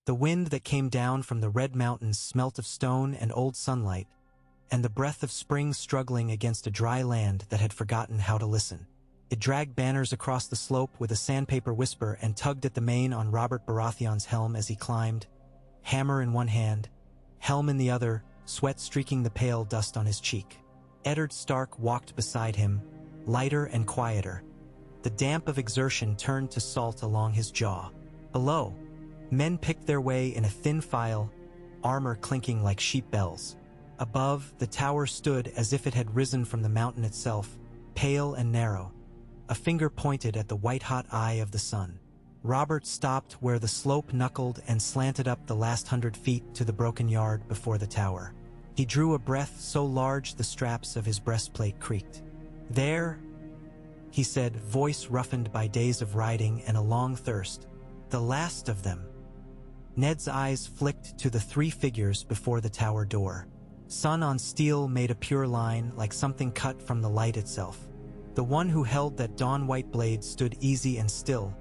The wind that came down from the red mountains smelt of stone and old sunlight, and the breath of spring struggling against a dry land that had forgotten how to listen. It dragged banners across the slope with a sandpaper whisper and tugged at the mane on Robert Baratheon's helm as he climbed, hammer in one hand, helm in the other, sweat streaking the pale dust on his cheek. Eddard Stark walked beside him, lighter and quieter. The damp of exertion turned to salt along his jaw. Below, men picked their way in a thin file, armor clinking like sheep bells. Above, the tower stood as if it had risen from the mountain itself, pale and narrow. A finger pointed at the white-hot eye of the sun. Robert stopped where the slope knuckled and slanted up the last 100 feet to the broken yard before the tower. He drew a breath so large the straps of his breastplate creaked. "There," he said, voice roughened by days of riding and a long thirst. "The last of them." Ned's eyes flicked to the 3 figures before the tower door. Sun on steel made a pure line like something cut from the light itself. The one who held that dawn-white blade stood easy and still,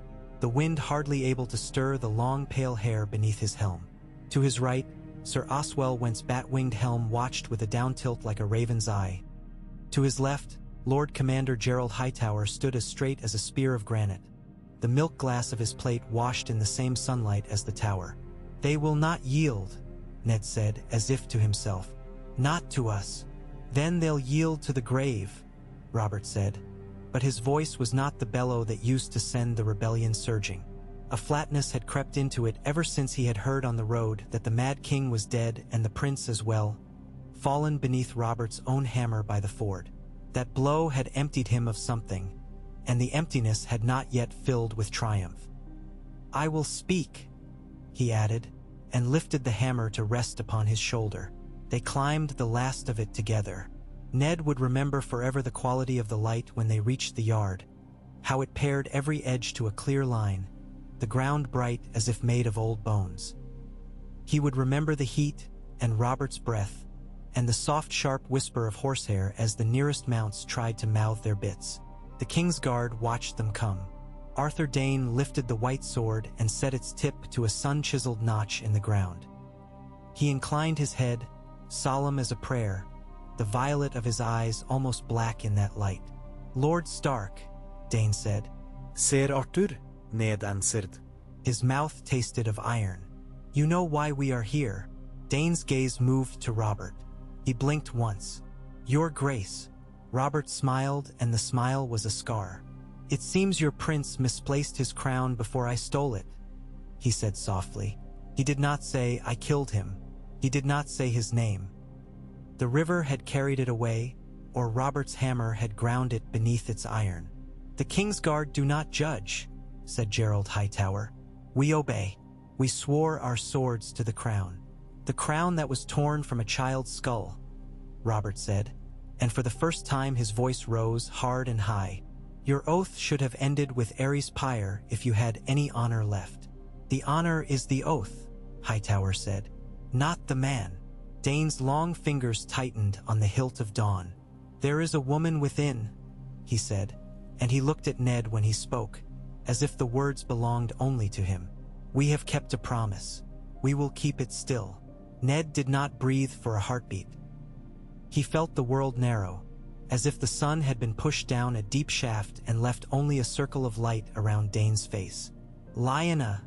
the wind hardly able to stir the long pale hair beneath his helm. To his right, Sir Oswell Went's bat-winged helm watched with a down-tilt like a raven's eye. To his left, Lord Commander Gerald Hightower stood as straight as a spear of granite. The milk glass of his plate washed in the same sunlight as the tower. "They will not yield," Ned said, as if to himself. "Not to us. Then they'll yield to the grave," Robert said. But his voice was not the bellow that used to send the rebellion surging. A flatness had crept into it ever since he had heard on the road that the Mad King was dead and the prince as well, fallen beneath Robert's own hammer by the ford. That blow had emptied him of something, and the emptiness had not yet filled with triumph. "I will speak," he added, and lifted the hammer to rest upon his shoulder. They climbed the last of it together. Ned would remember forever the quality of the light when they reached the yard, how it pared every edge to a clear line, the ground bright as if made of old bones. He would remember the heat and Robert's breath, and the soft sharp whisper of horsehair as the nearest mounts tried to mouth their bits. The King's Guard watched them come. Arthur Dayne lifted the white sword and set its tip to a sun-chiseled notch in the ground. He inclined his head, solemn as a prayer, the violet of his eyes almost black in that light. "Lord Stark," Dayne said. "Sir Arthur," Ned answered. His mouth tasted of iron. "You know why we are here." Dayne's gaze moved to Robert. He blinked once. "Your Grace." Robert smiled, and the smile was a scar. "It seems your prince misplaced his crown before I stole it," he said softly. He did not say, "I killed him." He did not say his name. The river had carried it away, or Robert's hammer had ground it beneath its iron. "The King's Guard do not judge," said Gerald Hightower. "We obey. We swore our swords to the crown." "The crown that was torn from a child's skull," Robert said, and for the first time his voice rose hard and high. "Your oath should have ended with Ares' pyre if you had any honor left." "The honor is the oath," Hightower said, "not the man." Dayne's long fingers tightened on the hilt of dawn. "There is a woman within," he said, and he looked at Ned when he spoke, as if the words belonged only to him. "We have kept a promise. We will keep it still." Ned did not breathe for a heartbeat. He felt the world narrow, as if the sun had been pushed down a deep shaft and left only a circle of light around Dayne's face. "Lyanna,"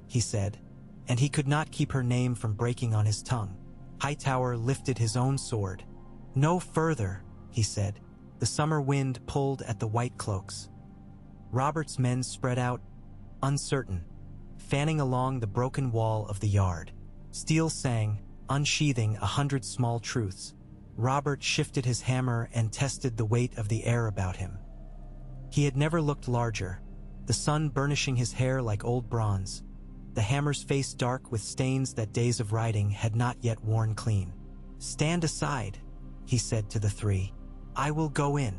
he said, and he could not keep her name from breaking on his tongue. Hightower lifted his own sword. "No further," he said. The summer wind pulled at the white cloaks. Robert's men spread out, uncertain, fanning along the broken wall of the yard. Steel sang, unsheathing 100 small truths. Robert shifted his hammer and tested the weight of the air about him. He had never looked larger, the sun burnishing his hair like old bronze, the hammer's face dark with stains that days of riding had not yet worn clean. "Stand aside," he said to the 3. "I will go in."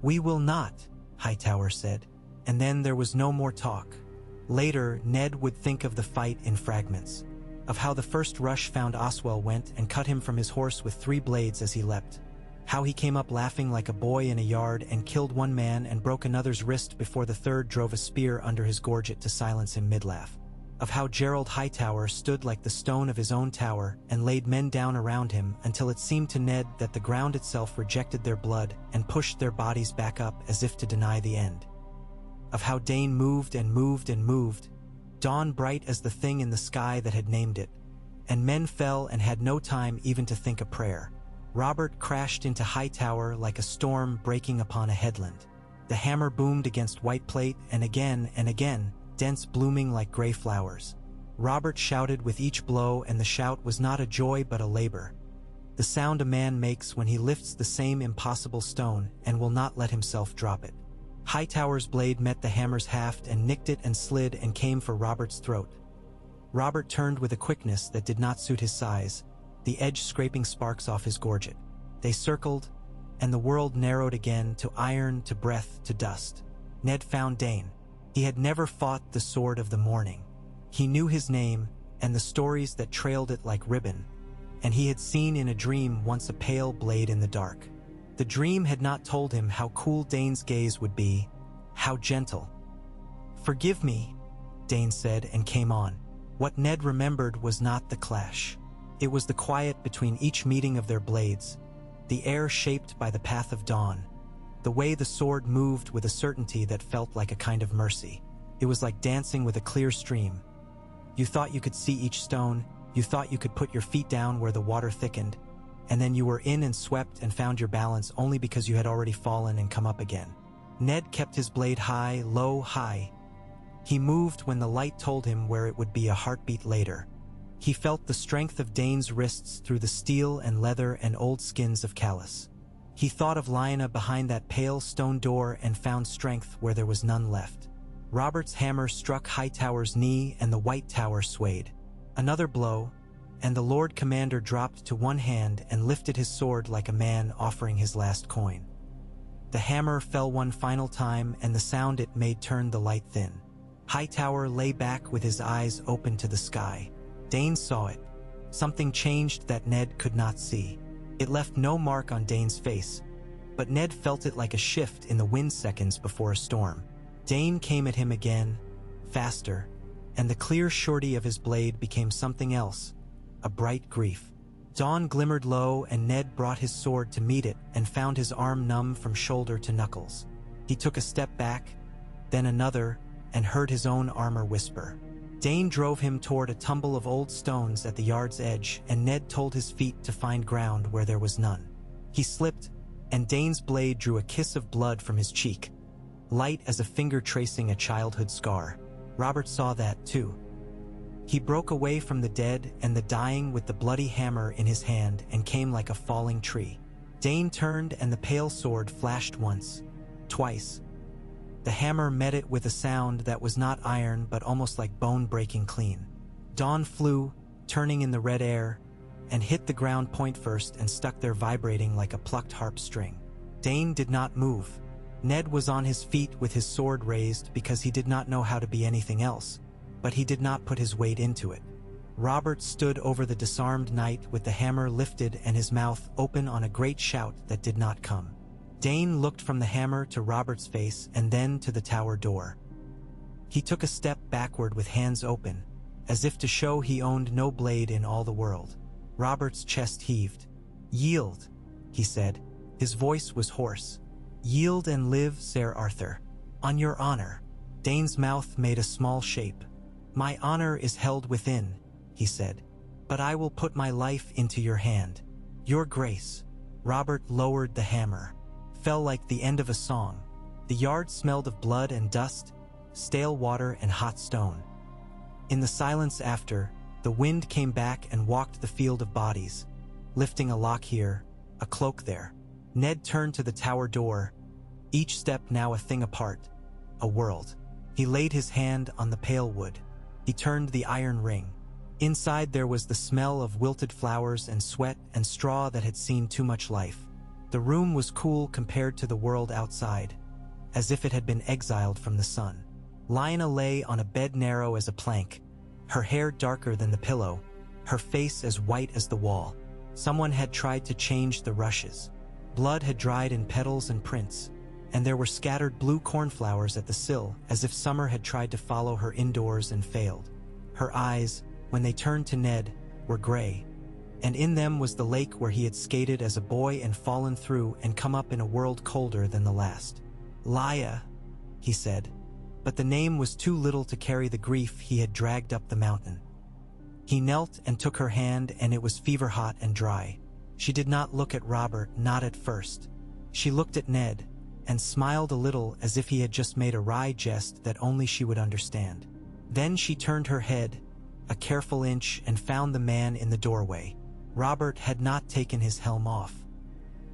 "We will not," Hightower said, and then there was no more talk. Later, Ned would think of the fight in fragments, of how the first rush found Oswell Went and cut him from his horse with 3 blades as he leapt, how he came up laughing like a boy in a yard and killed one man and broke another's wrist before the third drove a spear under his gorget to silence him mid-laugh. of how Gerald Hightower stood like the stone of his own tower and laid men down around him until it seemed to Ned that the ground itself rejected their blood and pushed their bodies back up as if to deny the end. Of how Dayne moved and moved and moved, dawn bright as the thing in the sky that had named it, and men fell and had no time even to think a prayer. Robert crashed into Hightower like a storm breaking upon a headland. The hammer boomed against white plate and again, dents blooming like gray flowers. Robert shouted with each blow, and the shout was not a joy but a labor. The sound a man makes when he lifts the same impossible stone and will not let himself drop it. Hightower's blade met the hammer's haft and nicked it and slid and came for Robert's throat. Robert turned with a quickness that did not suit his size, the edge scraping sparks off his gorget. They circled, and the world narrowed again to iron, to breath, to dust. Ned found Dayne. He had never fought the sword of the morning. He knew his name and the stories that trailed it like ribbon, and he had seen in a dream once a pale blade in the dark. The dream had not told him how cool Dayne's gaze would be, how gentle. "Forgive me," Dayne said and came on. What Ned remembered was not the clash. It was the quiet between each meeting of their blades, the air shaped by the path of dawn, the way the sword moved with a certainty that felt like a kind of mercy. It was like dancing with a clear stream. You thought you could see each stone, you thought you could put your feet down where the water thickened, and then you were in and swept and found your balance only because you had already fallen and come up again. Ned kept his blade high, low, high. He moved when the light told him where it would be a heartbeat later. He felt the strength of Dayne's wrists through the steel and leather and old skins of Callus. He thought of Lyanna behind that pale stone door and found strength where there was none left. Robert's hammer struck Hightower's knee and the white tower swayed. Another blow, and the Lord Commander dropped to one hand and lifted his sword like a man offering his last coin. The hammer fell one final time, and the sound it made turned the light thin. Hightower lay back with his eyes open to the sky. Dayne saw it. Something changed that Ned could not see. It left no mark on Dayne's face, but Ned felt it like a shift in the wind seconds before a storm. Dayne came at him again, faster, and the clear surety of his blade became something else, a bright grief. Dawn glimmered low, and Ned brought his sword to meet it and found his arm numb from shoulder to knuckles. He took a step back, then another, and heard his own armor whisper. Dayne drove him toward a tumble of old stones at the yard's edge, and Ned told his feet to find ground where there was none. He slipped, and Dayne's blade drew a kiss of blood from his cheek, light as a finger tracing a childhood scar. Robert saw that, too. He broke away from the dead and the dying with the bloody hammer in his hand and came like a falling tree. Dayne turned, and the pale sword flashed once, twice. The hammer met it with a sound that was not iron but almost like bone breaking clean. Dawn flew, turning in the red air, and hit the ground point first and stuck there vibrating like a plucked harp string. Dayne did not move. Ned was on his feet with his sword raised because he did not know how to be anything else, but he did not put his weight into it. Robert stood over the disarmed knight with the hammer lifted and his mouth open on a great shout that did not come. Dayne looked from the hammer to Robert's face and then to the tower door. He took a step backward with hands open, as if to show he owned no blade in all the world. Robert's chest heaved. "Yield," he said. His voice was hoarse. "Yield and live, Sir Arthur. On your honor." Dayne's mouth made a small shape. "My honor is held within," he said. "But I will put my life into your hand. Your grace." Robert lowered the hammer. Fell like the end of a song. The yard smelled of blood and dust, stale water and hot stone. In the silence after, the wind came back and walked the field of bodies, lifting a lock here, a cloak there. Ned turned to the tower door, each step now a thing apart, a world. He laid his hand on the pale wood. He turned the iron ring. Inside there was the smell of wilted flowers and sweat and straw that had seen too much life. The room was cool compared to the world outside, as if it had been exiled from the sun. Lyanna lay on a bed narrow as a plank, her hair darker than the pillow, her face as white as the wall. Someone had tried to change the rushes. Blood had dried in petals and prints, and there were scattered blue cornflowers at the sill, as if summer had tried to follow her indoors and failed. Her eyes, when they turned to Ned, were gray, and in them was the lake where he had skated as a boy and fallen through and come up in a world colder than the last. "Lya," he said, but the name was too little to carry the grief he had dragged up the mountain. He knelt and took her hand, and it was fever-hot and dry. She did not look at Robert, not at first. She looked at Ned, and smiled a little as if he had just made a wry jest that only she would understand. Then she turned her head a careful inch and found the man in the doorway. Robert had not taken his helm off.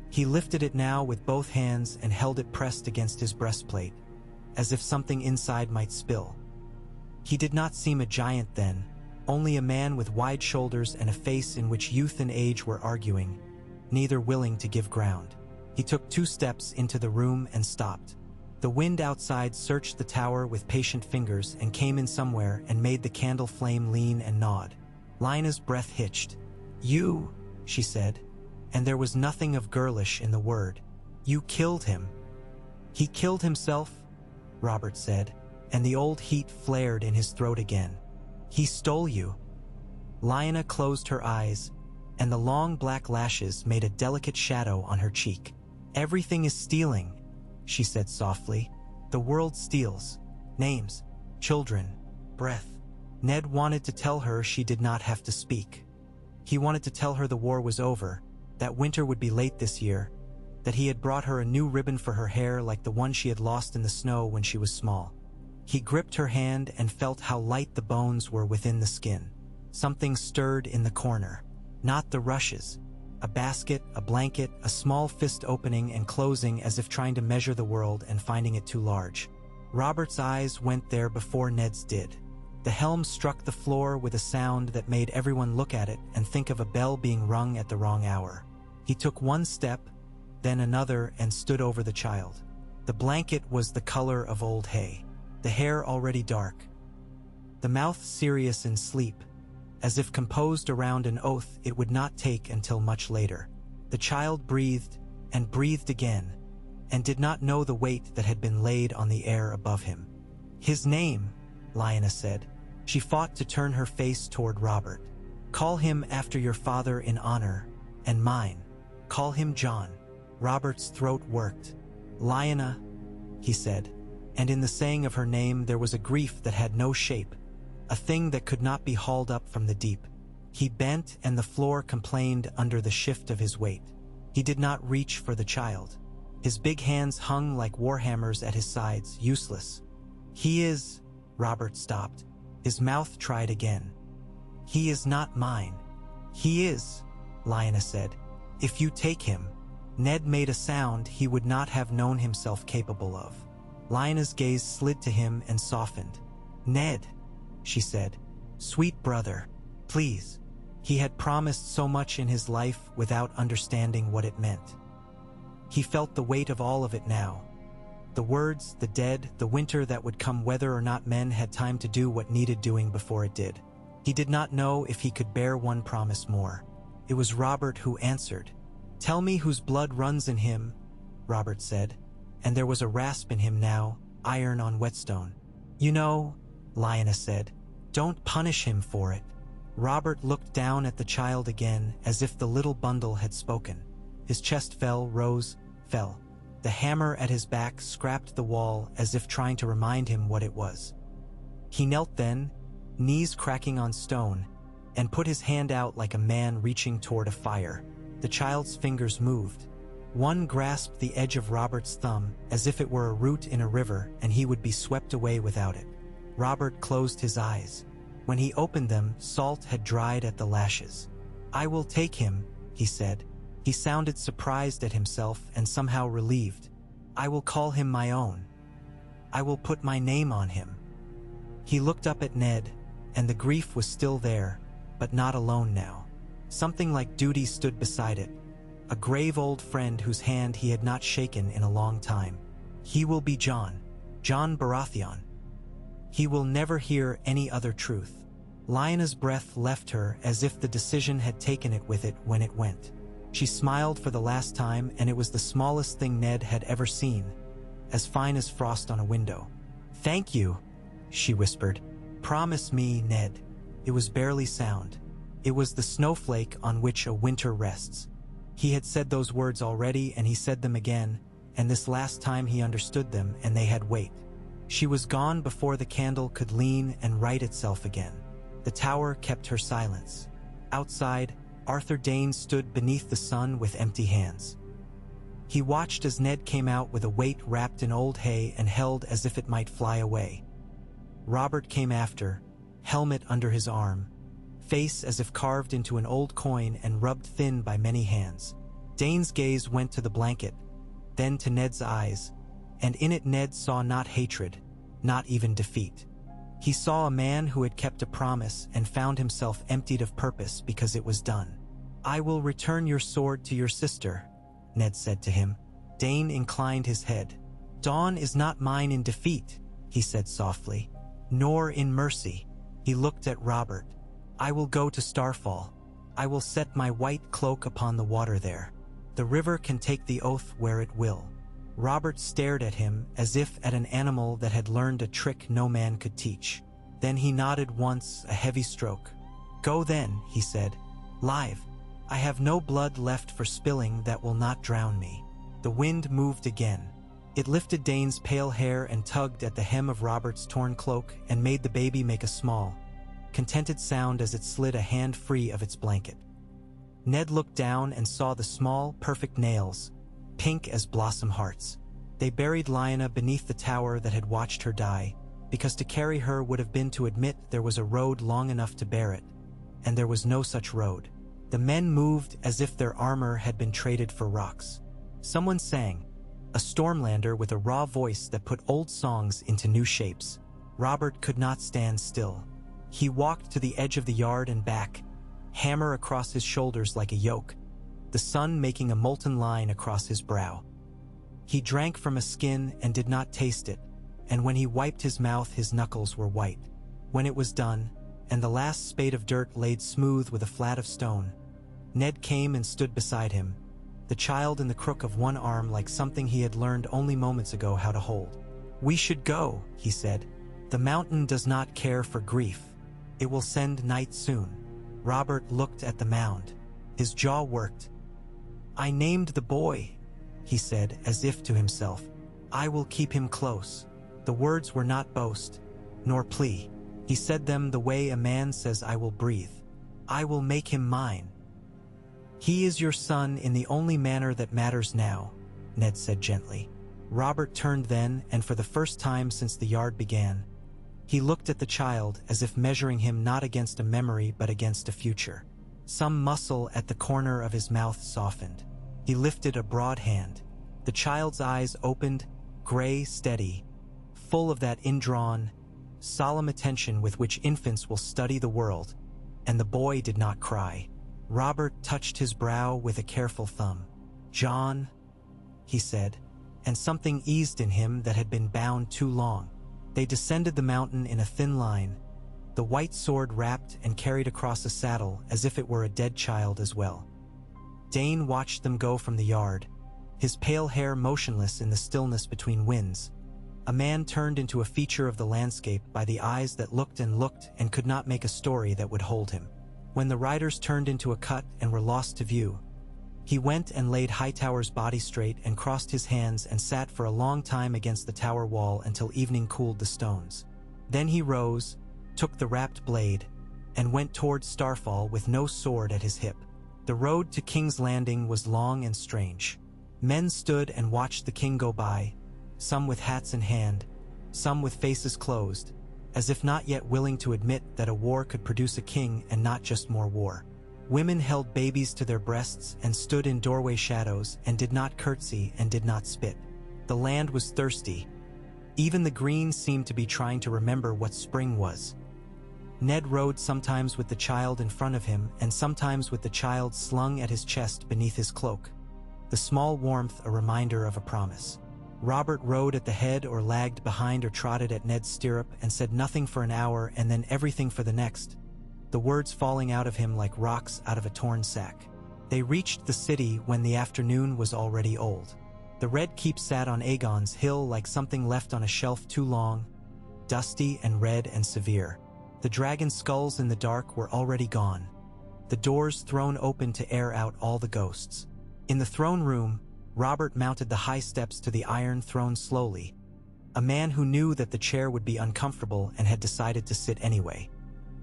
He lifted it now with both hands and held it pressed against his breastplate, as if something inside might spill. He did not seem a giant then, only a man with wide shoulders and a face in which youth and age were arguing, neither willing to give ground. He took 2 steps into the room and stopped. The wind outside searched the tower with patient fingers and came in somewhere and made the candle flame lean and nod. Lyanna's breath hitched. "You," she said, and there was nothing of girlish in the word. "You killed him." "He killed himself," Robert said, and the old heat flared in his throat again. "He stole you." Lyanna closed her eyes, and the long black lashes made a delicate shadow on her cheek. "Everything is stealing," she said softly. "The world steals. Names, children, breath." Ned wanted to tell her she did not have to speak. He wanted to tell her the war was over, that winter would be late this year, that he had brought her a new ribbon for her hair like the one she had lost in the snow when she was small. He gripped her hand and felt how light the bones were within the skin. Something stirred in the corner. Not the rushes. A basket, a blanket, a small fist opening and closing as if trying to measure the world and finding it too large. Robert's eyes went there before Ned's did. The helm struck the floor with a sound that made everyone look at it and think of a bell being rung at the wrong hour. He took 1 step, then another, and stood over the child. The blanket was the color of old hay, the hair already dark, the mouth serious in sleep, as if composed around an oath it would not take until much later. The child breathed and breathed again, and did not know the weight that had been laid on the air above him. "His name," Lyanna said. She fought to turn her face toward Robert. "Call him after your father in honor, and mine. Call him John." Robert's throat worked. "Lyanna," he said, and in the saying of her name there was a grief that had no shape, a thing that could not be hauled up from the deep. He bent and the floor complained under the shift of his weight. He did not reach for the child. His big hands hung like warhammers at his sides, useless. "He is..." Robert stopped. His mouth tried again. "He is not mine." "He is," Lyanna said. "If you take him." Ned made a sound he would not have known himself capable of. Lyanna's gaze slid to him and softened. "Ned," she said, "sweet brother, please." He had promised so much in his life without understanding what it meant. He felt the weight of all of it now. The words, the dead, the winter that would come whether or not men had time to do what needed doing before it did. He did not know if he could bear one promise more. It was Robert who answered. "Tell me whose blood runs in him," Robert said, and there was a rasp in him now, iron on whetstone. "You know," Lyanna said, "don't punish him for it." Robert looked down at the child again as if the little bundle had spoken. His chest fell, rose, fell. The hammer at his back scrapped the wall as if trying to remind him what it was. He knelt then, knees cracking on stone, and put his hand out like a man reaching toward a fire. The child's fingers moved. One grasped the edge of Robert's thumb as if it were a root in a river and he would be swept away without it. Robert closed his eyes. When he opened them, salt had dried at the lashes. "I will take him," he said. He sounded surprised at himself and somehow relieved. "I will call him my own. I will put my name on him." He looked up at Ned, and the grief was still there, but not alone now. Something like duty stood beside it, a grave old friend whose hand he had not shaken in a long time. "He will be John Baratheon. He will never hear any other truth." Lyanna's breath left her as if the decision had taken it with it when it went. She smiled for the last time, and it was the smallest thing Ned had ever seen, as fine as frost on a window. "Thank you," she whispered. "Promise me, Ned." It was barely sound. It was the snowflake on which a winter rests. He had said those words already, and he said them again, and this last time he understood them, and they had weight. She was gone before the candle could lean and right itself again. The tower kept her silence. Outside, Arthur Dayne stood beneath the sun with empty hands. He watched as Ned came out with a weight wrapped in old hay and held as if it might fly away. Robert came after, helmet under his arm, face as if carved into an old coin and rubbed thin by many hands. Dayne's gaze went to the blanket, then to Ned's eyes, and in it Ned saw not hatred, not even defeat. He saw a man who had kept a promise and found himself emptied of purpose because it was done. "I will return your sword to your sister," Ned said to him. Dayne inclined his head. "Dawn is not mine in defeat," he said softly, "nor in mercy." He looked at Robert. "I will go to Starfall. I will set my white cloak upon the water there. The river can take the oath where it will." Robert stared at him as if at an animal that had learned a trick no man could teach. Then he nodded once, a heavy stroke. "Go then," he said. "Live. I have no blood left for spilling that will not drown me." The wind moved again. It lifted Dayne's pale hair and tugged at the hem of Robert's torn cloak and made the baby make a small, contented sound as it slid a hand free of its blanket. Ned looked down and saw the small, perfect nails, pink as blossom hearts. They buried Lyanna beneath the tower that had watched her die, because to carry her would have been to admit there was a road long enough to bear it, and there was no such road. The men moved as if their armor had been traded for rocks. Someone sang, a Stormlander with a raw voice that put old songs into new shapes. Robert could not stand still. He walked to the edge of the yard and back, hammer across his shoulders like a yoke, the sun making a molten line across his brow. He drank from a skin and did not taste it, and when he wiped his mouth his knuckles were white. When it was done, and the last spade of dirt laid smooth with a flat of stone, Ned came and stood beside him, the child in the crook of one arm like something he had learned only moments ago how to hold. "We should go," he said. "The mountain does not care for grief. It will send night soon." Robert looked at the mound. His jaw worked. "I named the boy," he said as if to himself. "I will keep him close." The words were not boast, nor plea. He said them the way a man says, "I will breathe. I will make him mine." "He is your son in the only manner that matters now," Ned said gently. Robert turned then, and for the first time since the yard began, he looked at the child as if measuring him not against a memory but against a future. Some muscle at the corner of his mouth softened. He lifted a broad hand. The child's eyes opened, gray, steady, full of that indrawn, solemn attention with which infants will study the world, and the boy did not cry. Robert touched his brow with a careful thumb. "John," he said, and something eased in him that had been bound too long. They descended the mountain in a thin line, the white sword wrapped and carried across a saddle as if it were a dead child as well. Dayne watched them go from the yard, his pale hair motionless in the stillness between winds. A man turned into a feature of the landscape by the eyes that looked and could not make a story that would hold him. When the riders turned into a cut and were lost to view, he went and laid Hightower's body straight and crossed his hands and sat for a long time against the tower wall until evening cooled the stones. Then he rose, took the wrapped blade, and went toward Starfall with no sword at his hip. The road to King's Landing was long and strange. Men stood and watched the king go by, some with hats in hand, some with faces closed, as if not yet willing to admit that a war could produce a king and not just more war. Women held babies to their breasts and stood in doorway shadows and did not curtsy and did not spit. The land was thirsty. Even the green seemed to be trying to remember what spring was. Ned rode sometimes with the child in front of him and sometimes with the child slung at his chest beneath his cloak, the small warmth a reminder of a promise. Robert rode at the head or lagged behind or trotted at Ned's stirrup and said nothing for an hour and then everything for the next, the words falling out of him like rocks out of a torn sack. They reached the city when the afternoon was already old. The Red Keep sat on Aegon's hill like something left on a shelf too long, dusty and red and severe. The dragon skulls in the dark were already gone, the doors thrown open to air out all the ghosts. In the throne room, Robert mounted the high steps to the Iron Throne slowly, a man who knew that the chair would be uncomfortable and had decided to sit anyway.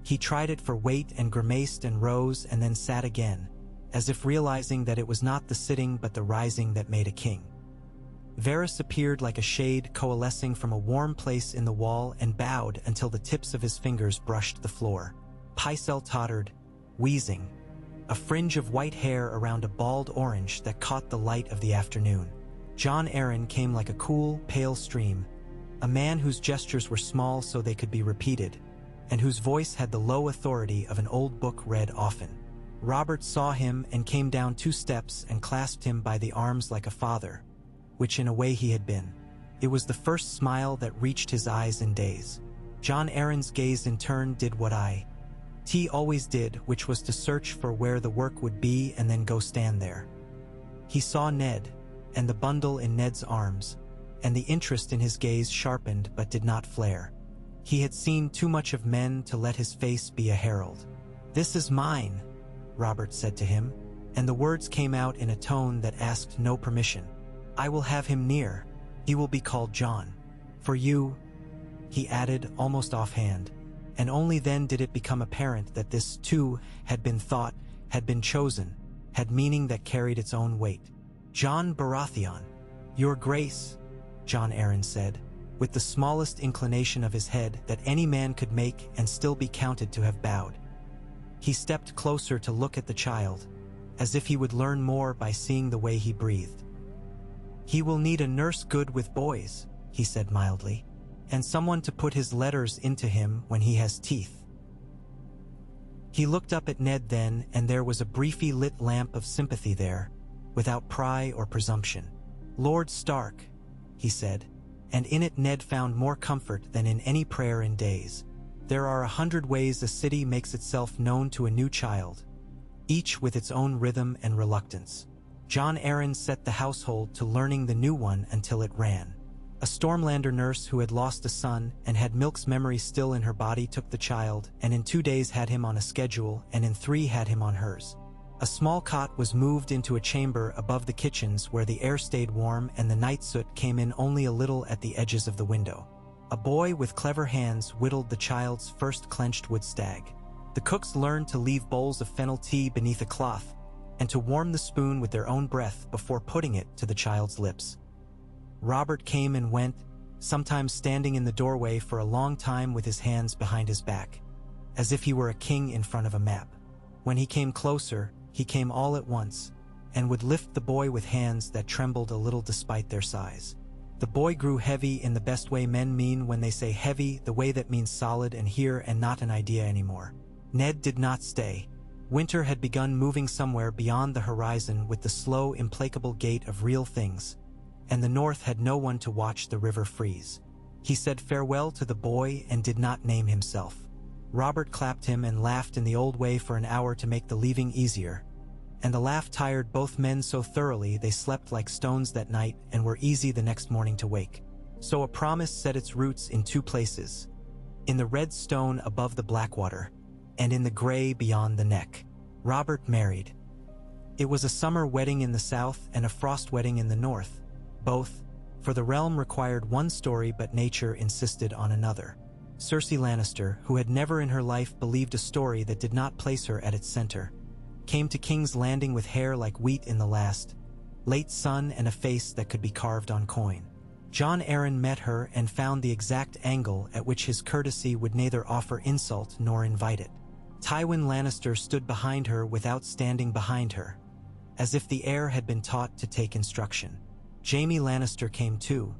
He tried it for weight and grimaced and rose and then sat again, as if realizing that it was not the sitting but the rising that made a king. Varys appeared like a shade coalescing from a warm place in the wall and bowed until the tips of his fingers brushed the floor. Pycelle tottered, wheezing, a fringe of white hair around a bald orange that caught the light of the afternoon. Jon Arryn came like a cool, pale stream, a man whose gestures were small so they could be repeated, and whose voice had the low authority of an old book read often. Robert saw him and came down 2 steps and clasped him by the arms like a father, which in a way he had been. It was the first smile that reached his eyes in days. Jon Arryn's gaze in turn did what T always did, which was to search for where the work would be and then go stand there. He saw Ned, and the bundle in Ned's arms, and the interest in his gaze sharpened but did not flare. He had seen too much of men to let his face be a herald. "This is mine," Robert said to him, and the words came out in a tone that asked no permission. "I will have him near. He will be called Jon. For you," he added almost offhand, and only then did it become apparent that this too had been thought, had been chosen, had meaning that carried its own weight. "Jon Baratheon." "Your Grace," Jon Arryn said, with the smallest inclination of his head that any man could make and still be counted to have bowed. He stepped closer to look at the child, as if he would learn more by seeing the way he breathed. "He will need a nurse good with boys," he said mildly, "and someone to put his letters into him when he has teeth." He looked up at Ned then, and there was a briefly lit lamp of sympathy there, without pride or presumption. "Lord Stark," he said, and in it Ned found more comfort than in any prayer in days. "There are 100 ways a city makes itself known to a new child, each with its own rhythm and reluctance. Jon Arryn set the household to learning the new one until it ran. A Stormlander nurse who had lost a son and had Milk's memory still in her body took the child, and in 2 days had him on a schedule, and in 3 had him on hers. A small cot was moved into a chamber above the kitchens where the air stayed warm and the night soot came in only a little at the edges of the window. A boy with clever hands whittled the child's first clenched wood stag. The cooks learned to leave bowls of fennel tea beneath a cloth and to warm the spoon with their own breath before putting it to the child's lips. Robert came and went, sometimes standing in the doorway for a long time with his hands behind his back, as if he were a king in front of a map. When he came closer, he came all at once, and would lift the boy with hands that trembled a little despite their size. The boy grew heavy in the best way men mean when they say heavy, the way that means solid and here and not an idea anymore. Ned did not stay. Winter had begun moving somewhere beyond the horizon with the slow, implacable gait of real things, and the north had no one to watch the river freeze. He said farewell to the boy and did not name himself. Robert clapped him and laughed in the old way for an hour to make the leaving easier, and the laugh tired both men so thoroughly they slept like stones that night and were easy the next morning to wake. So a promise set its roots in 2 places, in the red stone above the Blackwater, and in the gray beyond the neck. Robert married. It was a summer wedding in the south and a frost wedding in the north, both, for the realm required one story but nature insisted on another. Cersei Lannister, who had never in her life believed a story that did not place her at its center, came to King's Landing with hair like wheat in the late sun and a face that could be carved on coin. Jon Arryn met her and found the exact angle at which his courtesy would neither offer insult nor invite it. Tywin Lannister stood behind her without standing behind her, as if the heir had been taught to take instruction. Jaime Lannister came too,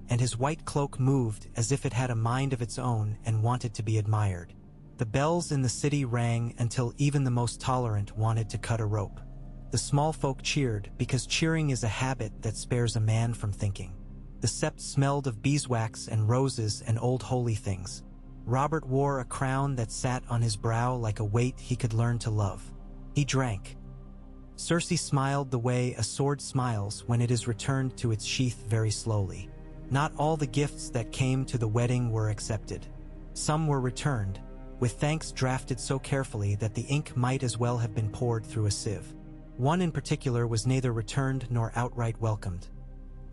and his white cloak moved as if it had a mind of its own and wanted to be admired. The bells in the city rang until even the most tolerant wanted to cut a rope. The small folk cheered because cheering is a habit that spares a man from thinking. The sept smelled of beeswax and roses and old holy things. Robert wore a crown that sat on his brow like a weight he could learn to love. He drank. Cersei smiled the way a sword smiles when it is returned to its sheath very slowly. Not all the gifts that came to the wedding were accepted. Some were returned, with thanks drafted so carefully that the ink might as well have been poured through a sieve. One in particular was neither returned nor outright welcomed.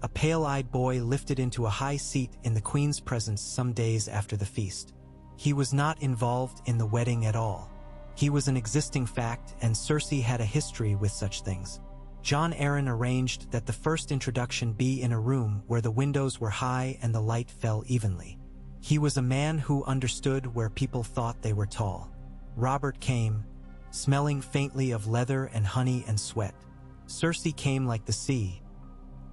A pale-eyed boy lifted into a high seat in the Queen's presence some days after the feast. He was not involved in the wedding at all. He was an existing fact, and Cersei had a history with such things. Jon Arryn arranged that the first introduction be in a room where the windows were high and the light fell evenly. He was a man who understood where people thought they were tall. Robert came, smelling faintly of leather and honey and sweat. Cersei came like the sea,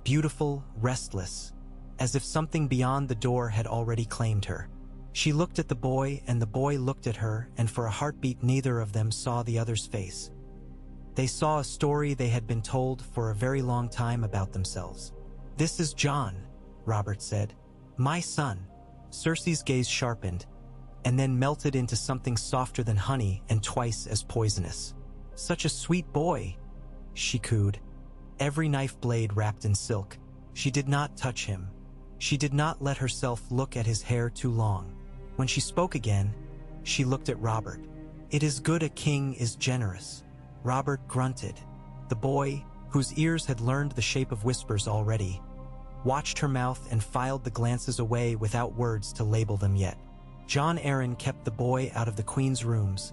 beautiful, restless, as if something beyond the door had already claimed her. She looked at the boy, and the boy looked at her, and for a heartbeat neither of them saw the other's face. They saw a story they had been told for a very long time about themselves. "This is Jon," Robert said. "My son." Cersei's gaze sharpened, and then melted into something softer than honey and twice as poisonous. "Such a sweet boy," she cooed, every knife blade wrapped in silk. She did not touch him. She did not let herself look at his hair too long. When she spoke again, she looked at Robert. "It is good a king is generous." Robert grunted. The boy, whose ears had learned the shape of whispers already, watched her mouth and filed the glances away without words to label them yet. Jon Arryn kept the boy out of the Queen's rooms,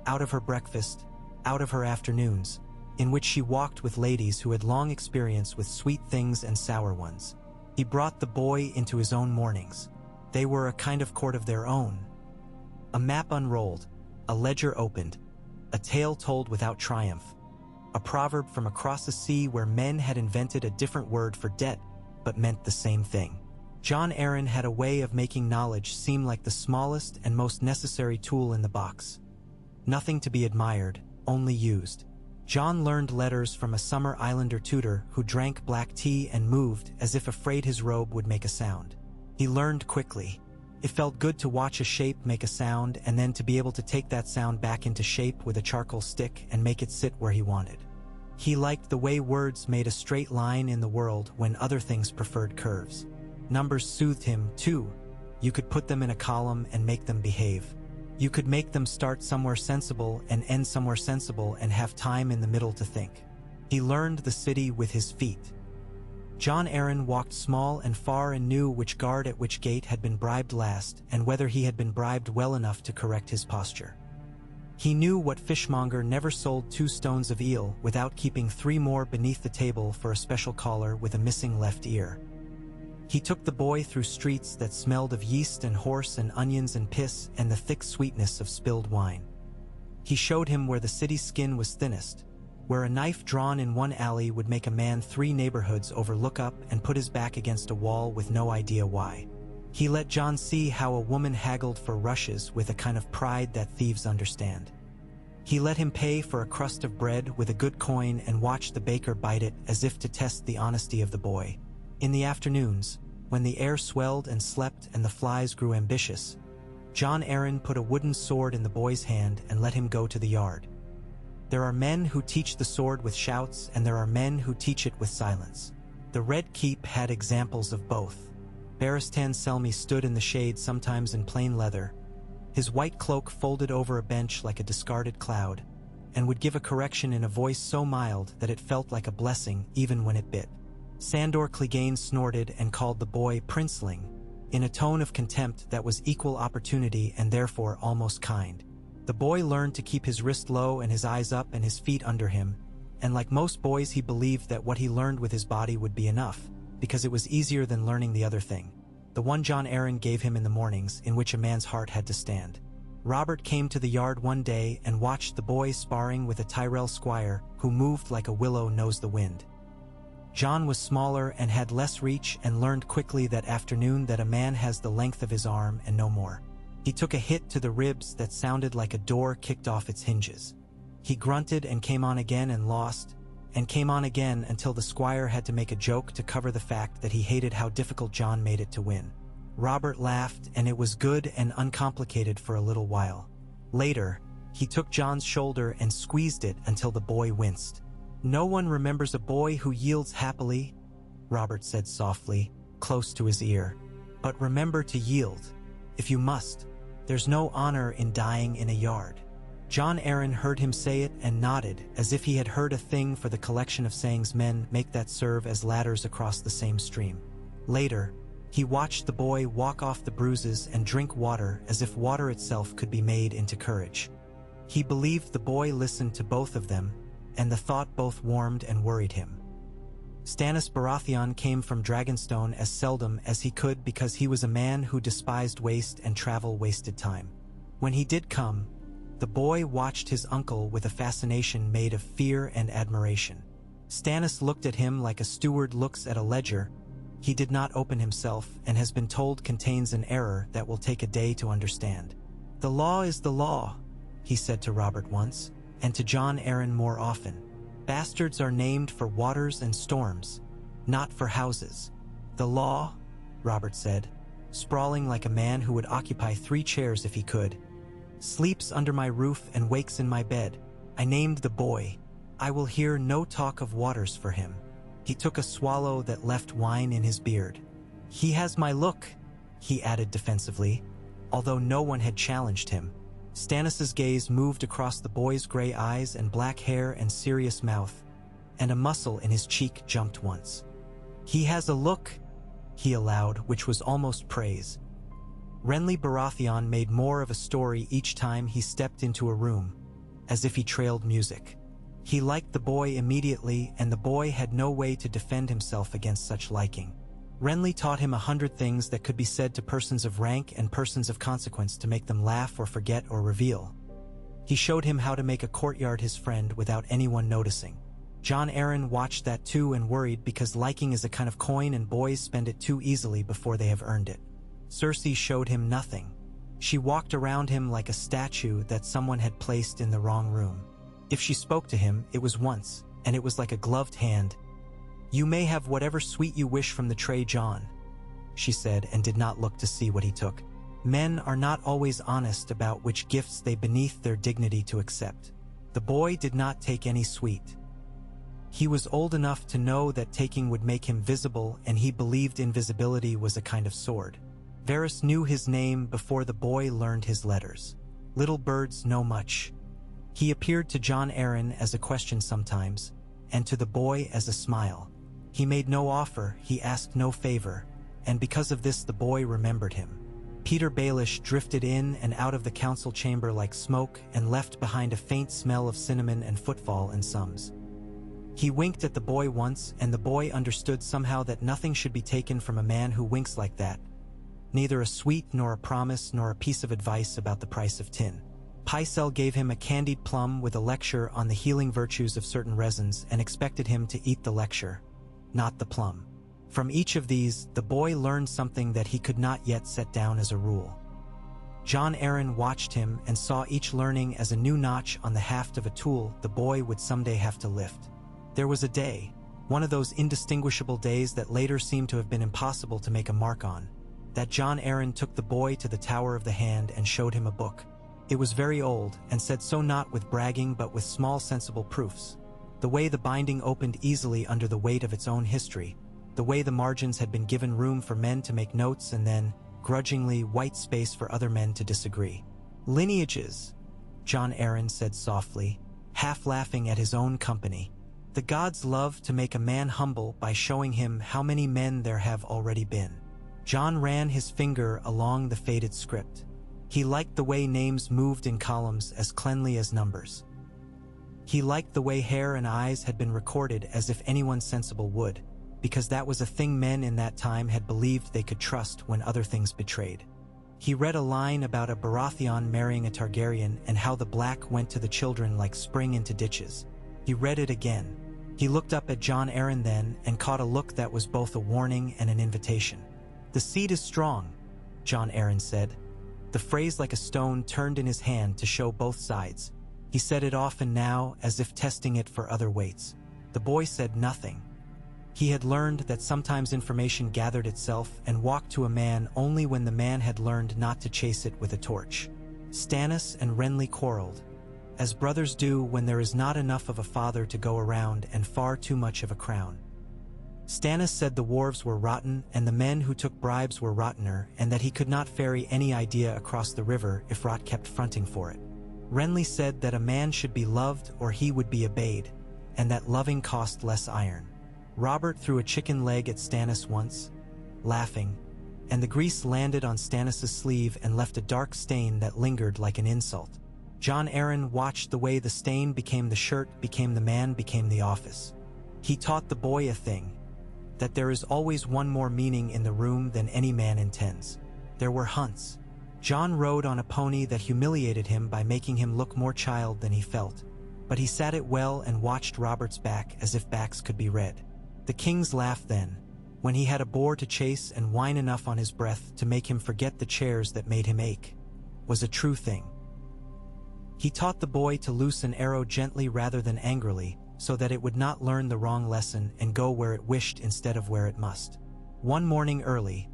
out of her breakfast, out of her afternoons, in which she walked with ladies who had long experience with sweet things and sour ones. He brought the boy into his own mornings. They were a kind of court of their own. A map unrolled, a ledger opened, a tale told without triumph, a proverb from across a sea where men had invented a different word for debt but meant the same thing. Jon Arryn had a way of making knowledge seem like the smallest and most necessary tool in the box. Nothing to be admired, only used. Jon learned letters from a summer islander tutor who drank black tea and moved as if afraid his robe would make a sound. He learned quickly. It felt good to watch a shape make a sound and then to be able to take that sound back into shape with a charcoal stick and make it sit where he wanted. He liked the way words made a straight line in the world when other things preferred curves. Numbers soothed him, too. You could put them in a column and make them behave. You could make them start somewhere sensible and end somewhere sensible and have time in the middle to think. He learned the city with his feet. Jon Arryn walked small and far and knew which guard at which gate had been bribed last and whether he had been bribed well enough to correct his posture. He knew what fishmonger never sold 2 stones of eel without keeping 3 more beneath the table for a special caller with a missing left ear. He took the boy through streets that smelled of yeast and horse and onions and piss and the thick sweetness of spilled wine. He showed him where the city's skin was thinnest, where a knife drawn in one alley would make a man 3 neighborhoods over look up and put his back against a wall with no idea why. He let Jon see how a woman haggled for rushes with a kind of pride that thieves understand. He let him pay for a crust of bread with a good coin and watch the baker bite it as if to test the honesty of the boy. In the afternoons, when the air swelled and slept and the flies grew ambitious, Jon Arryn put a wooden sword in the boy's hand and let him go to the yard. There are men who teach the sword with shouts and there are men who teach it with silence. The Red Keep had examples of both. Baratheon Selmy stood in the shade sometimes in plain leather, his white cloak folded over a bench like a discarded cloud, and would give a correction in a voice so mild that it felt like a blessing even when it bit. Sandor Clegane snorted and called the boy princeling, in a tone of contempt that was equal opportunity and therefore almost kind. The boy learned to keep his wrist low and his eyes up and his feet under him, and like most boys he believed that what he learned with his body would be enough, because it was easier than learning the other thing, the one Jon Arryn gave him in the mornings, in which a man's heart had to stand. Robert came to the yard one day and watched the boy sparring with a Tyrell squire who moved like a willow knows the wind. Jon was smaller and had less reach and learned quickly that afternoon that a man has the length of his arm and no more. He took a hit to the ribs that sounded like a door kicked off its hinges. He grunted and came on again and lost, and came on again until the squire had to make a joke to cover the fact that he hated how difficult Jon made it to win. Robert laughed, and it was good and uncomplicated for a little while. Later, he took Jon's shoulder and squeezed it until the boy winced. "No one remembers a boy who yields happily," Robert said softly, close to his ear. "But remember to yield, if you must, There's no honor in dying in a yard. Jon Arryn heard him say it and nodded, as if he had heard a thing for the collection of sayings men make that serve as ladders across the same stream. Later, he watched the boy walk off the bruises and drink water as if water itself could be made into courage. He believed the boy listened to both of them, and the thought both warmed and worried him. Stannis Baratheon came from Dragonstone as seldom as he could because he was a man who despised waste and travel wasted time. When he did come, the boy watched his uncle with a fascination made of fear and admiration. Stannis looked at him like a steward looks at a ledger. He did not open himself and has been told contains an error that will take a day to understand. "The law is the law," he said to Robert once, and to Jon Arryn more often. "Bastards are named for waters and storms, not for houses." "The law," Robert said, sprawling like a man who would occupy 3 chairs if he could, "sleeps under my roof and wakes in my bed. I named the boy. I will hear no talk of waters for him." He took a swallow that left wine in his beard. "He has my look," he added defensively, although no one had challenged him. Stannis's gaze moved across the boy's gray eyes and black hair and serious mouth, and a muscle in his cheek jumped once. "He has a look," he allowed, which was almost praise. Renly Baratheon made more of a story each time he stepped into a room, as if he trailed music. He liked the boy immediately, and the boy had no way to defend himself against such liking. Renly taught him 100 things that could be said to persons of rank and persons of consequence to make them laugh or forget or reveal. He showed him how to make a courtyard his friend without anyone noticing. Jon Arryn watched that too and worried because liking is a kind of coin and boys spend it too easily before they have earned it. Cersei showed him nothing. She walked around him like a statue that someone had placed in the wrong room. If she spoke to him, it was once, and it was like a gloved hand. "You may have whatever sweet you wish from the tray, Jon," she said, and did not look to see what he took. Men are not always honest about which gifts they beneath their dignity to accept. The boy did not take any sweet. He was old enough to know that taking would make him visible, and he believed invisibility was a kind of sword. Varys knew his name before the boy learned his letters. Little birds know much. He appeared to Jon Arryn as a question sometimes, and to the boy as a smile. He made no offer, he asked no favor, and because of this the boy remembered him. Peter Baelish drifted in and out of the council chamber like smoke and left behind a faint smell of cinnamon and footfall and sums. He winked at the boy once, and the boy understood somehow that nothing should be taken from a man who winks like that. Neither a sweet nor a promise nor a piece of advice about the price of tin. Pycelle gave him a candied plum with a lecture on the healing virtues of certain resins and expected him to eat the lecture, not the plum. From each of these, the boy learned something that he could not yet set down as a rule. Jon Arryn watched him and saw each learning as a new notch on the haft of a tool the boy would someday have to lift. There was a day, one of those indistinguishable days that later seemed to have been impossible to make a mark on, that Jon Arryn took the boy to the Tower of the Hand and showed him a book. It was very old, and said so not with bragging but with small sensible proofs. The way the binding opened easily under the weight of its own history, the way the margins had been given room for men to make notes and then, grudgingly, white space for other men to disagree. "Lineages," Jon Arryn said softly, half laughing at his own company. "The gods love to make a man humble by showing him how many men there have already been." Jon ran his finger along the faded script. He liked the way names moved in columns as cleanly as numbers. He liked the way hair and eyes had been recorded as if anyone sensible would, because that was a thing men in that time had believed they could trust when other things betrayed. He read a line about a Baratheon marrying a Targaryen and how the black went to the children like spring into ditches. He read it again. He looked up at Jon Arryn then and caught a look that was both a warning and an invitation. "The seed is strong," Jon Arryn said. The phrase like a stone turned in his hand to show both sides. He said it often now, as if testing it for other weights. The boy said nothing. He had learned that sometimes information gathered itself and walked to a man only when the man had learned not to chase it with a torch. Stannis and Renly quarreled, as brothers do when there is not enough of a father to go around and far too much of a crown. Stannis said the wharves were rotten and the men who took bribes were rottener, and that he could not ferry any idea across the river if Rot kept fronting for it. Renly said that a man should be loved or he would be obeyed, and that loving cost less iron. Robert threw a chicken leg at Stannis once, laughing, and the grease landed on Stannis' sleeve and left a dark stain that lingered like an insult. Jon Arryn watched the way the stain became the shirt, became the man, became the office. He taught the boy a thing, that there is always one more meaning in the room than any man intends. There were hunts. Jon rode on a pony that humiliated him by making him look more child than he felt, but he sat it well and watched Robert's back as if backs could be read. The king's laugh then, when he had a boar to chase and wine enough on his breath to make him forget the chairs that made him ache, was a true thing. He taught the boy to loose an arrow gently rather than angrily, so that it would not learn the wrong lesson and go where it wished instead of where it must. One morning early,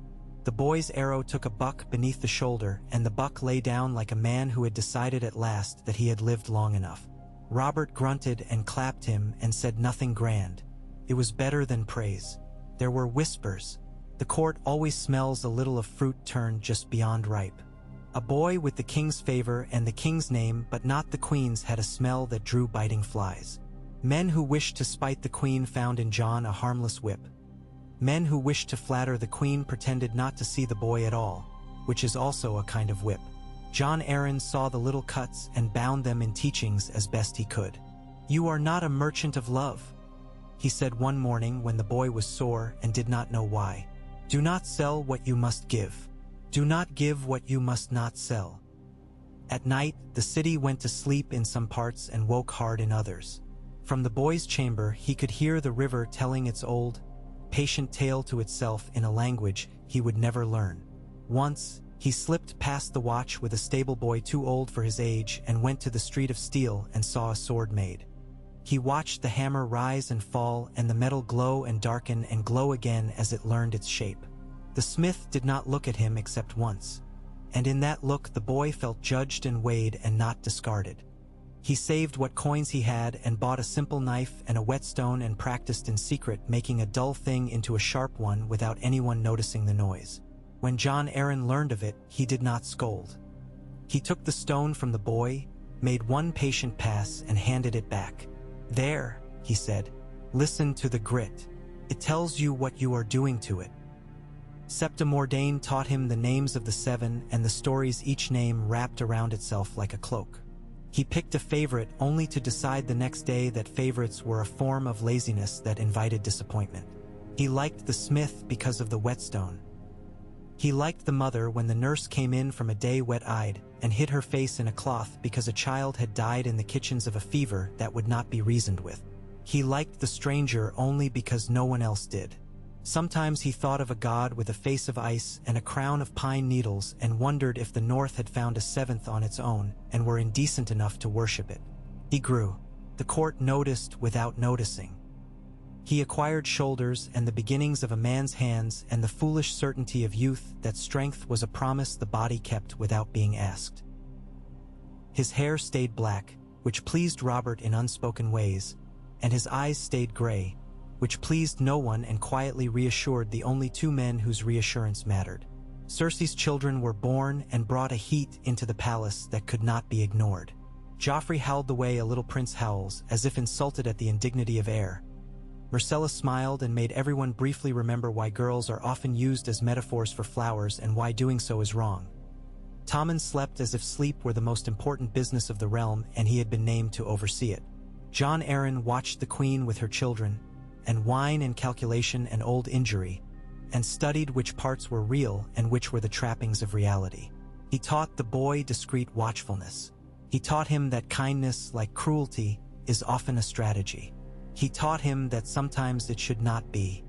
the boy's arrow took a buck beneath the shoulder, and the buck lay down like a man who had decided at last that he had lived long enough. Robert grunted and clapped him and said nothing grand. It was better than praise. There were whispers. The court always smells a little of fruit turned just beyond ripe. A boy with the king's favor and the king's name but not the queen's had a smell that drew biting flies. Men who wished to spite the queen found in Jon a harmless whip. Men who wished to flatter the queen pretended not to see the boy at all, which is also a kind of whip. Jon Arryn saw the little cuts and bound them in teachings as best he could. "You are not a merchant of love," he said one morning when the boy was sore and did not know why. "Do not sell what you must give. Do not give what you must not sell." At night, the city went to sleep in some parts and woke hard in others. From the boy's chamber, he could hear the river telling its old, patient tale to itself in a language he would never learn. Once, he slipped past the watch with a stable boy too old for his age and went to the street of steel and saw a sword made. He watched the hammer rise and fall and the metal glow and darken and glow again as it learned its shape. The smith did not look at him except once, and in that look the boy felt judged and weighed and not discarded. He saved what coins he had and bought a simple knife and a whetstone and practiced in secret making a dull thing into a sharp one without anyone noticing the noise. When Jon Arryn learned of it, he did not scold. He took the stone from the boy, made one patient pass and handed it back. "There," he said, "listen to the grit. It tells you what you are doing to it." Septa Mordane taught him the names of the seven and the stories each name wrapped around itself like a cloak. He picked a favorite only to decide the next day that favorites were a form of laziness that invited disappointment. He liked the smith because of the whetstone. He liked the mother when the nurse came in from a day wet-eyed and hid her face in a cloth because a child had died in the kitchens of a fever that would not be reasoned with. He liked the stranger only because no one else did. Sometimes he thought of a god with a face of ice and a crown of pine needles and wondered if the North had found a seventh on its own and were indecent enough to worship it. He grew. The court noticed without noticing. He acquired shoulders and the beginnings of a man's hands and the foolish certainty of youth that strength was a promise the body kept without being asked. His hair stayed black, which pleased Robert in unspoken ways, and his eyes stayed gray, which pleased no one and quietly reassured the only two men whose reassurance mattered. Cersei's children were born and brought a heat into the palace that could not be ignored. Joffrey howled the way a little prince howls, as if insulted at the indignity of heir. Myrcella smiled and made everyone briefly remember why girls are often used as metaphors for flowers and why doing so is wrong. Tommen slept as if sleep were the most important business of the realm and he had been named to oversee it. Jon Arryn watched the queen with her children, and wine and calculation and old injury, and studied which parts were real and which were the trappings of reality. He taught the boy discreet watchfulness. He taught him that kindness, like cruelty, is often a strategy. He taught him that sometimes it should not be.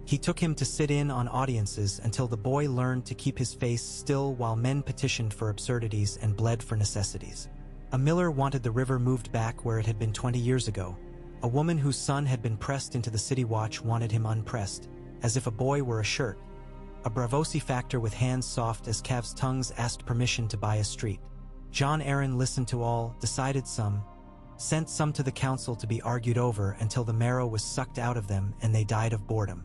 He took him to sit in on audiences until the boy learned to keep his face still while men petitioned for absurdities and bled for necessities. A miller wanted the river moved back where it had been 20 years ago. A woman whose son had been pressed into the city watch wanted him unpressed, as if a boy were a shirt. A Bravosi factor with hands soft as calves' tongues asked permission to buy a street. Jon Arryn listened to all, decided some, sent some to the council to be argued over until the marrow was sucked out of them and they died of boredom.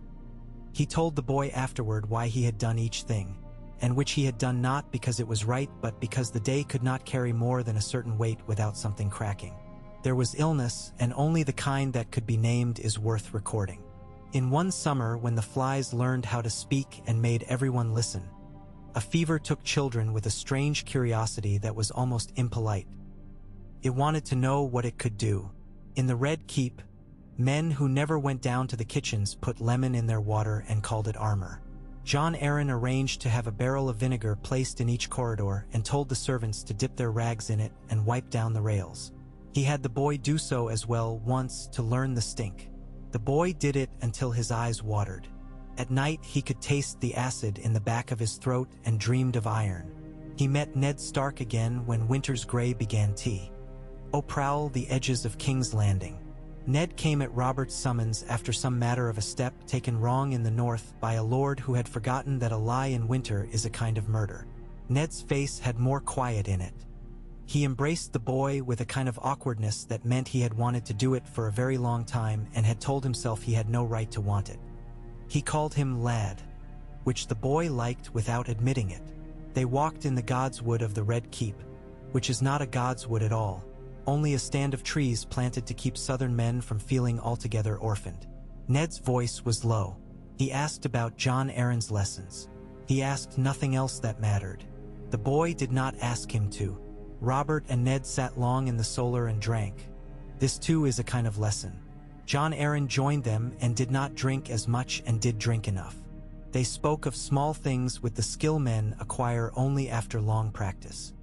He told the boy afterward why he had done each thing, and which he had done not because it was right but because the day could not carry more than a certain weight without something cracking. There was illness, and only the kind that could be named is worth recording. In one summer, when the flies learned how to speak and made everyone listen, a fever took children with a strange curiosity that was almost impolite. It wanted to know what it could do. In the Red Keep, men who never went down to the kitchens put lemon in their water and called it armor. Jon Arryn arranged to have a barrel of vinegar placed in each corridor and told the servants to dip their rags in it and wipe down the rails. He had the boy do so as well once to learn the stink. The boy did it until his eyes watered. At night he could taste the acid in the back of his throat and dreamed of iron. He met Ned Stark again when winter's gray began tea. "Oh, prowl the edges of King's Landing." Ned came at Robert's summons after some matter of a step taken wrong in the north by a lord who had forgotten that a lie in winter is a kind of murder. Ned's face had more quiet in it. He embraced the boy with a kind of awkwardness that meant he had wanted to do it for a very long time and had told himself he had no right to want it. He called him lad, which the boy liked without admitting it. They walked in the godswood of the Red Keep, which is not a godswood at all, only a stand of trees planted to keep southern men from feeling altogether orphaned. Ned's voice was low. He asked about Jon Arryn's lessons. He asked nothing else that mattered. The boy did not ask him to. Robert and Ned sat long in the solar and drank. This too is a kind of lesson. Jon Arryn joined them and did not drink as much and did drink enough. They spoke of small things with the skill men acquire only after long practice.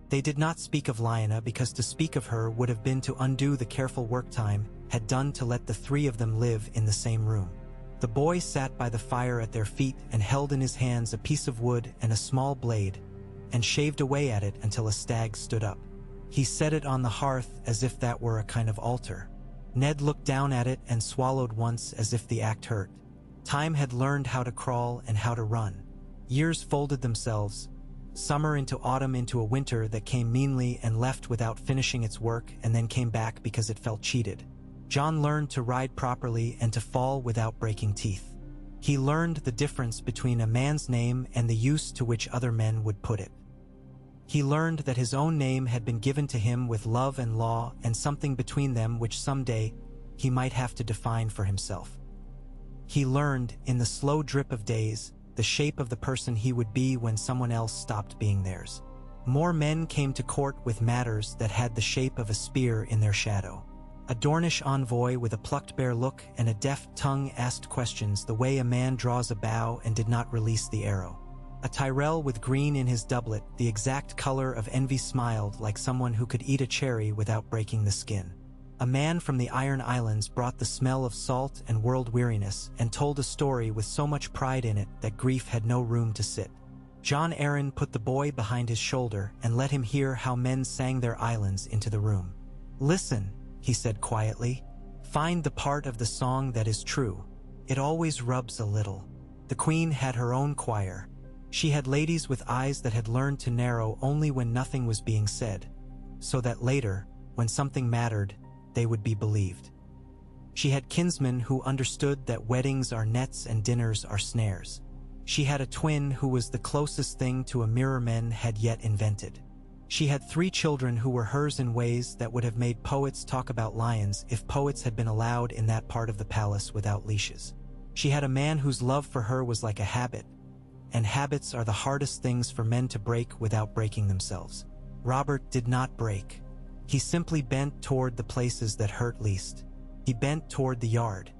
They did not speak of Lyanna because to speak of her would have been to undo the careful work time had done to let the three of them live in the same room. The boy sat by the fire at their feet and held in his hands a piece of wood and a small blade, and shaved away at it until a stag stood up. He set it on the hearth as if that were a kind of altar. Ned looked down at it and swallowed once as if the act hurt. Time had learned how to crawl and how to run. Years folded themselves, summer into autumn into a winter that came meanly and left without finishing its work and then came back because it felt cheated. Jon learned to ride properly and to fall without breaking teeth. He learned the difference between a man's name and the use to which other men would put it. He learned that his own name had been given to him with love and law and something between them which someday he might have to define for himself. He learned, in the slow drip of days, the shape of the person he would be when someone else stopped being theirs. More men came to court with matters that had the shape of a spear in their shadow. A Dornish envoy with a plucked bare look and a deft tongue asked questions the way a man draws a bow and did not release the arrow. A Tyrell with green in his doublet, the exact color of envy, smiled like someone who could eat a cherry without breaking the skin. A man from the Iron Islands brought the smell of salt and world weariness and told a story with so much pride in it that grief had no room to sit. Jon Arryn put the boy behind his shoulder and let him hear how men sang their islands into the room. "Listen," he said quietly. "Find the part of the song that is true. It always rubs a little." The queen had her own choir. She had ladies with eyes that had learned to narrow only when nothing was being said, so that later, when something mattered, they would be believed. She had kinsmen who understood that weddings are nets and dinners are snares. She had a twin who was the closest thing to a mirror men had yet invented. She had 3 children who were hers in ways that would have made poets talk about lions if poets had been allowed in that part of the palace without leashes. She had a man whose love for her was like a habit, and habits are the hardest things for men to break without breaking themselves. Robert did not break. He simply bent toward the places that hurt least. He bent toward the yard.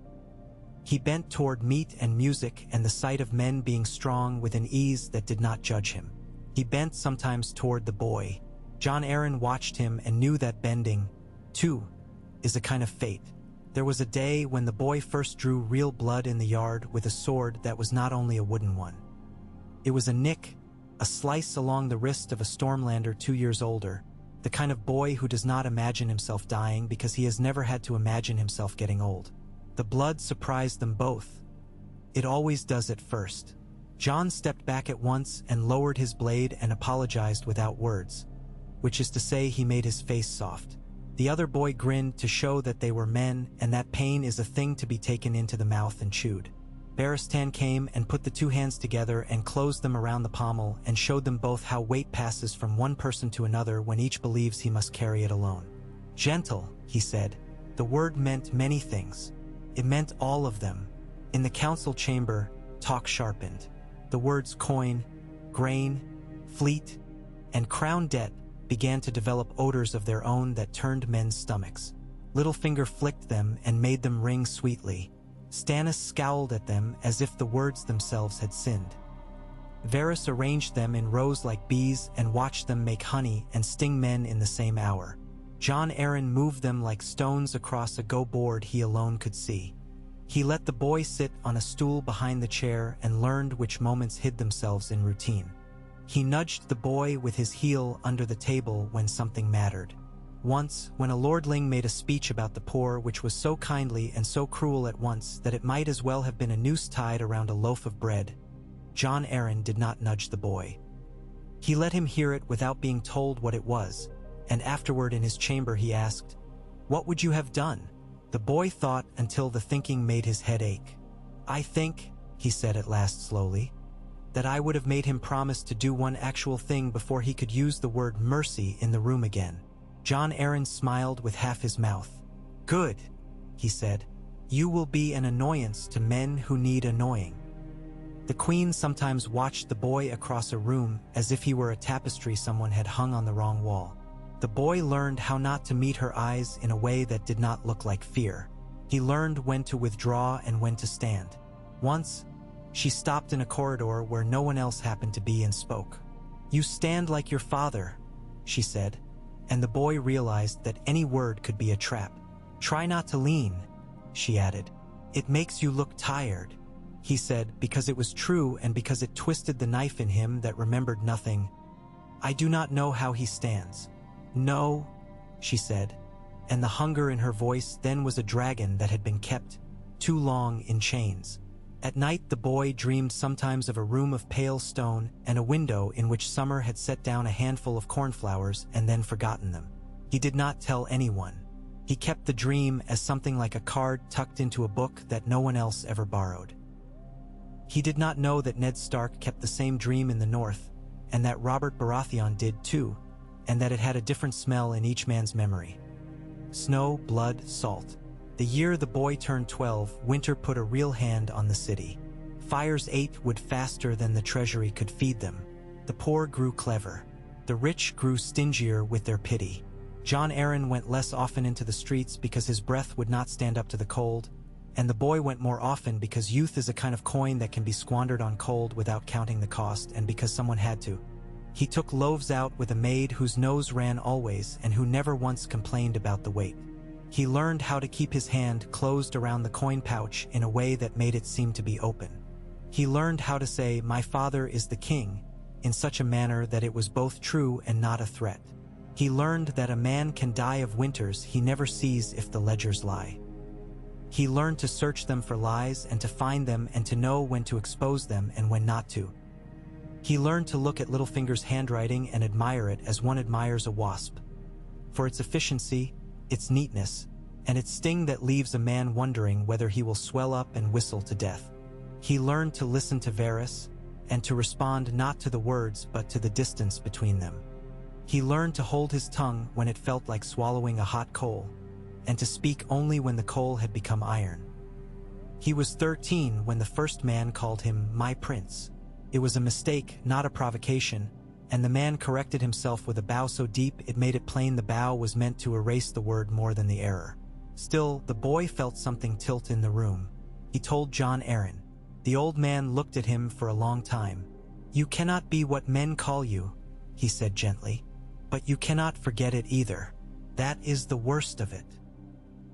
He bent toward meat and music and the sight of men being strong with an ease that did not judge him. He bent sometimes toward the boy. Jon Arryn watched him and knew that bending, too, is a kind of fate. There was a day when the boy first drew real blood in the yard with a sword that was not only a wooden one. It was a nick, a slice along the wrist of a Stormlander 2 years older, the kind of boy who does not imagine himself dying because he has never had to imagine himself getting old. The blood surprised them both. It always does at first. Jon stepped back at once and lowered his blade and apologized without words, which is to say he made his face soft. The other boy grinned to show that they were men and that pain is a thing to be taken into the mouth and chewed. Baratheon came and put the two hands together and closed them around the pommel and showed them both how weight passes from one person to another when each believes he must carry it alone. Gentle, he said. The word meant many things. It meant all of them. In the council chamber, talk sharpened. The words coin, grain, fleet, and crown debt began to develop odors of their own that turned men's stomachs. Littlefinger flicked them and made them ring sweetly. Stannis scowled at them as if the words themselves had sinned. Varys arranged them in rows like bees and watched them make honey and sting men in the same hour. Jon Arryn moved them like stones across a go-board he alone could see. He let the boy sit on a stool behind the chair and learned which moments hid themselves in routine. He nudged the boy with his heel under the table when something mattered. Once, when a lordling made a speech about the poor which was so kindly and so cruel at once that it might as well have been a noose tied around a loaf of bread, Jon Arryn did not nudge the boy. He let him hear it without being told what it was, and afterward in his chamber he asked, "What would you have done?" The boy thought until the thinking made his head ache. "I think," he said at last slowly, "that I would have made him promise to do one actual thing before he could use the word mercy in the room again." Jon Arryn smiled with half his mouth. "Good," he said. "You will be an annoyance to men who need annoying." The queen sometimes watched the boy across a room as if he were a tapestry someone had hung on the wrong wall. The boy learned how not to meet her eyes in a way that did not look like fear. He learned when to withdraw and when to stand. Once, she stopped in a corridor where no one else happened to be and spoke. "You stand like your father," she said, and the boy realized that any word could be a trap. "Try not to lean," she added. "It makes you look tired," he said, because it was true and because it twisted the knife in him that remembered nothing. "I do not know how he stands." "No," she said, and the hunger in her voice then was a dragon that had been kept too long in chains. At night the boy dreamed sometimes of a room of pale stone and a window in which summer had set down a handful of cornflowers and then forgotten them. He did not tell anyone. He kept the dream as something like a card tucked into a book that no one else ever borrowed. He did not know that Ned Stark kept the same dream in the north, and that Robert Baratheon did too, and that it had a different smell in each man's memory. Snow, blood, salt. The year the boy turned 12, winter put a real hand on the city. Fires ate wood faster than the treasury could feed them. The poor grew clever. The rich grew stingier with their pity. Jon Arryn went less often into the streets because his breath would not stand up to the cold, and the boy went more often because youth is a kind of coin that can be squandered on cold without counting the cost and because someone had to. He took loaves out with a maid whose nose ran always and who never once complained about the weight. He learned how to keep his hand closed around the coin pouch in a way that made it seem to be open. He learned how to say, "My father is the king," in such a manner that it was both true and not a threat. He learned that a man can die of winters he never sees if the ledgers lie. He learned to search them for lies and to find them and to know when to expose them and when not to. He learned to look at Littlefinger's handwriting and admire it as one admires a wasp, for its efficiency, its neatness, and its sting that leaves a man wondering whether he will swell up and whistle to death. He learned to listen to Varys, and to respond not to the words but to the distance between them. He learned to hold his tongue when it felt like swallowing a hot coal, and to speak only when the coal had become iron. He was 13 when the first man called him "my prince." It was a mistake, not a provocation, and the man corrected himself with a bow so deep it made it plain the bow was meant to erase the word more than the error. Still, the boy felt something tilt in the room. He told Jon Arryn. The old man looked at him for a long time. "You cannot be what men call you," he said gently, "but you cannot forget it either. That is the worst of it."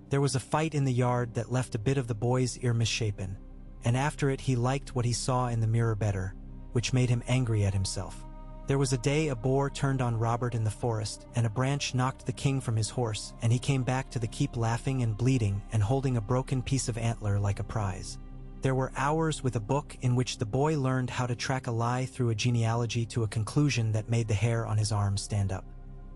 There was a fight in the yard that left a bit of the boy's ear misshapen, and after it he liked what he saw in the mirror better, which made him angry at himself. There was a day a boar turned on Robert in the forest, and a branch knocked the king from his horse, and he came back to the keep laughing and bleeding and holding a broken piece of antler like a prize. There were hours with a book in which the boy learned how to track a lie through a genealogy to a conclusion that made the hair on his arms stand up.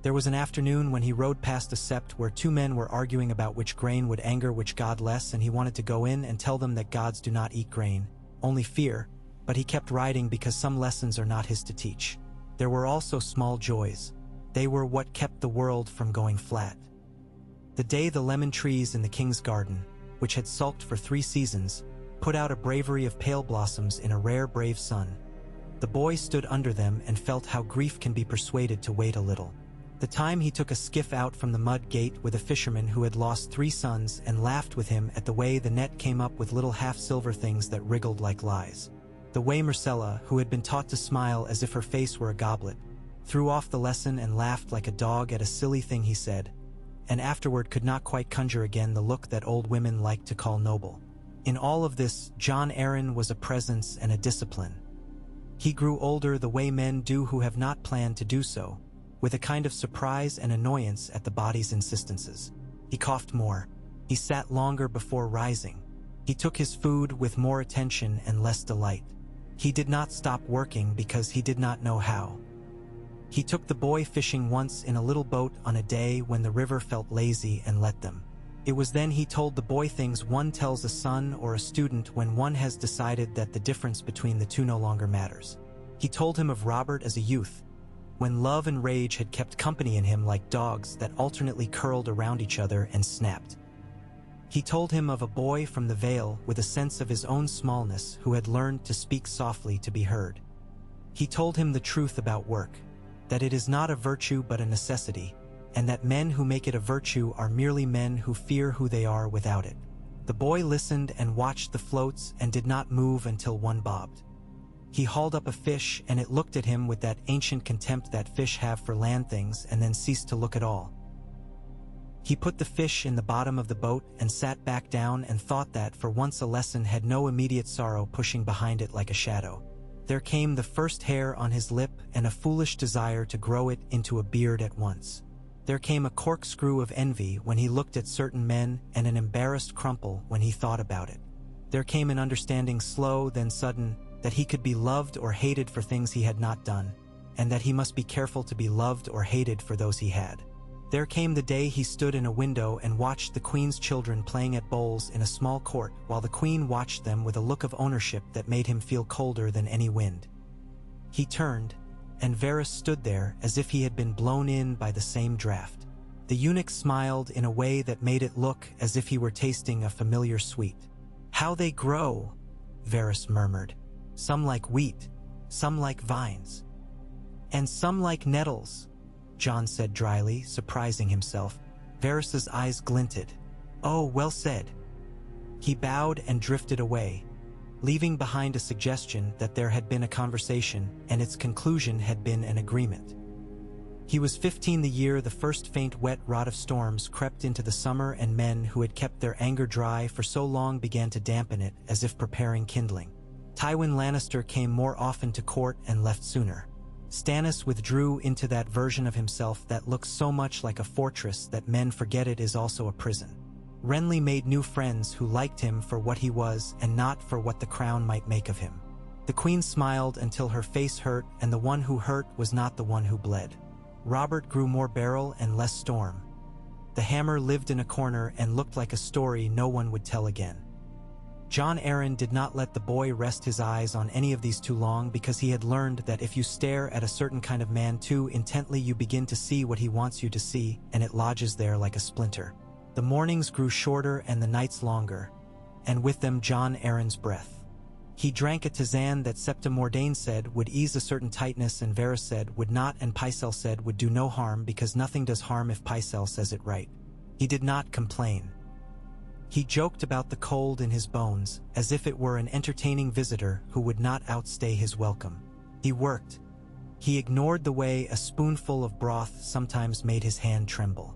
There was an afternoon when he rode past a sept where two men were arguing about which grain would anger which god less, and he wanted to go in and tell them that gods do not eat grain, only fear, but he kept riding because some lessons are not his to teach. There were also small joys. They were what kept the world from going flat. The day the lemon trees in the king's garden, which had sulked for 3 seasons, put out a bravery of pale blossoms in a rare brave sun. The boy stood under them and felt how grief can be persuaded to wait a little. The time he took a skiff out from the mud gate with a fisherman who had lost 3 sons and laughed with him at the way the net came up with little half-silver things that wriggled like lies. The way Marcella, who had been taught to smile as if her face were a goblet, threw off the lesson and laughed like a dog at a silly thing he said, and afterward could not quite conjure again the look that old women like to call noble. In all of this, Jon Arryn was a presence and a discipline. He grew older the way men do who have not planned to do so, with a kind of surprise and annoyance at the body's insistences. He coughed more. He sat longer before rising. He took his food with more attention and less delight. He did not stop working because he did not know how. He took the boy fishing once in a little boat on a day when the river felt lazy and let them. It was then he told the boy things one tells a son or a student when one has decided that the difference between the two no longer matters. He told him of Robert as a youth, when love and rage had kept company in him like dogs that alternately curled around each other and snapped. He told him of a boy from the Vale with a sense of his own smallness who had learned to speak softly to be heard. He told him the truth about work, that it is not a virtue but a necessity, and that men who make it a virtue are merely men who fear who they are without it. The boy listened and watched the floats and did not move until one bobbed. He hauled up a fish and it looked at him with that ancient contempt that fish have for land things and then ceased to look at all. He put the fish in the bottom of the boat and sat back down and thought that for once a lesson had no immediate sorrow pushing behind it like a shadow. There came the first hair on his lip and a foolish desire to grow it into a beard at once. There came a corkscrew of envy when he looked at certain men and an embarrassed crumple when he thought about it. There came an understanding slow then sudden that he could be loved or hated for things he had not done, and that he must be careful to be loved or hated for those he had. There came the day he stood in a window and watched the queen's children playing at bowls in a small court while the queen watched them with a look of ownership that made him feel colder than any wind. He turned, and Varys stood there as if he had been blown in by the same draft. The eunuch smiled in a way that made it look as if he were tasting a familiar sweet. "How they grow," Varys murmured. "Some like wheat, some like vines, and some like nettles," Jon said dryly, surprising himself. Varys's eyes glinted. "Oh, well said." He bowed and drifted away, leaving behind a suggestion that there had been a conversation and its conclusion had been an agreement. He was 15 the year the first faint wet rot of storms crept into the summer, and men who had kept their anger dry for so long began to dampen it as if preparing kindling. Tywin Lannister came more often to court and left sooner. Stannis withdrew into that version of himself that looks so much like a fortress that men forget it is also a prison. Renly made new friends who liked him for what he was and not for what the crown might make of him. The queen smiled until her face hurt, and the one who hurt was not the one who bled. Robert grew more beryl and less storm. The hammer lived in a corner and looked like a story no one would tell again. Jon Arryn did not let the boy rest his eyes on any of these too long, because he had learned that if you stare at a certain kind of man too intently, you begin to see what he wants you to see, and it lodges there like a splinter. The mornings grew shorter and the nights longer, and with them Jon Arryn's breath. He drank a tisane that Septa Mordain said would ease a certain tightness and Varys said would not, and Pycelle said would do no harm because nothing does harm if Pycelle says it right. He did not complain. He joked about the cold in his bones as if it were an entertaining visitor who would not outstay his welcome. He worked. He ignored the way a spoonful of broth sometimes made his hand tremble.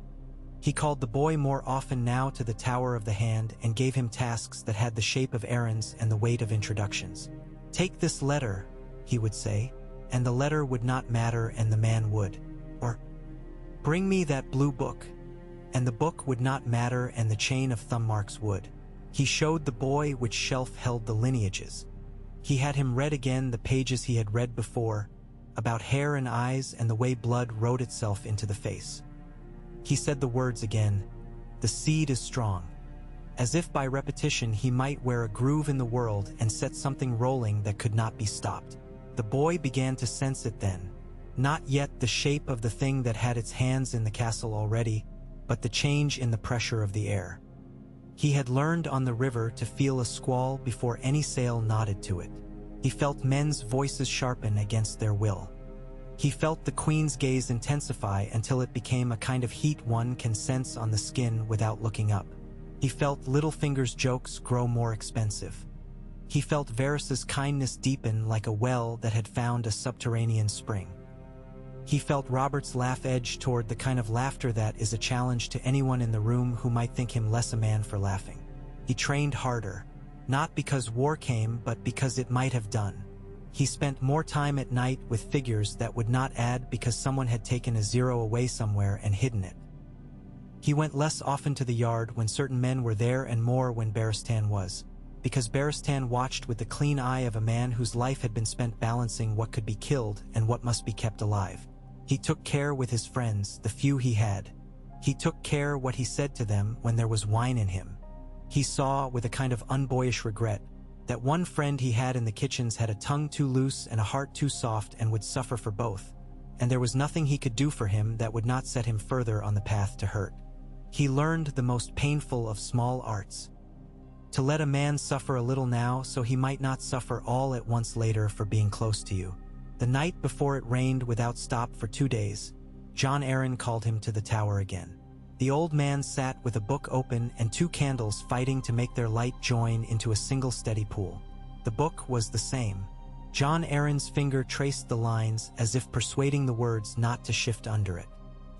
He called the boy more often now to the Tower of the Hand and gave him tasks that had the shape of errands and the weight of introductions. "Take this letter," he would say, and the letter would not matter and the man would. Or, "Bring me that blue book," and the book would not matter and the chain of thumb marks would. He showed the boy which shelf held the lineages. He had him read again the pages he had read before, about hair and eyes and the way blood wrote itself into the face. He said the words again, "The seed is strong." As if by repetition he might wear a groove in the world and set something rolling that could not be stopped. The boy began to sense it then. Not yet the shape of the thing that had its hands in the castle already, but the change in the pressure of the air. He had learned on the river to feel a squall before any sail nodded to it. He felt men's voices sharpen against their will. He felt the queen's gaze intensify until it became a kind of heat one can sense on the skin without looking up. He felt Littlefinger's jokes grow more expensive. He felt Varys's kindness deepen like a well that had found a subterranean spring. He felt Robert's laugh edge toward the kind of laughter that is a challenge to anyone in the room who might think him less a man for laughing. He trained harder, not because war came, but because it might have done. He spent more time at night with figures that would not add because someone had taken a zero away somewhere and hidden it. He went less often to the yard when certain men were there and more when Baratheon was, because Baratheon watched with the clean eye of a man whose life had been spent balancing what could be killed and what must be kept alive. He took care with his friends, the few he had. He took care what he said to them when there was wine in him. He saw, with a kind of unboyish regret, that one friend he had in the kitchens had a tongue too loose and a heart too soft and would suffer for both, and there was nothing he could do for him that would not set him further on the path to hurt. He learned the most painful of small arts. To let a man suffer a little now so he might not suffer all at once later for being close to you. The night before it rained without stop for 2 days, Jon Arryn called him to the tower again. The old man sat with a book open and 2 candles fighting to make their light join into a single steady pool. The book was the same. Jon Arryn's finger traced the lines as if persuading the words not to shift under it.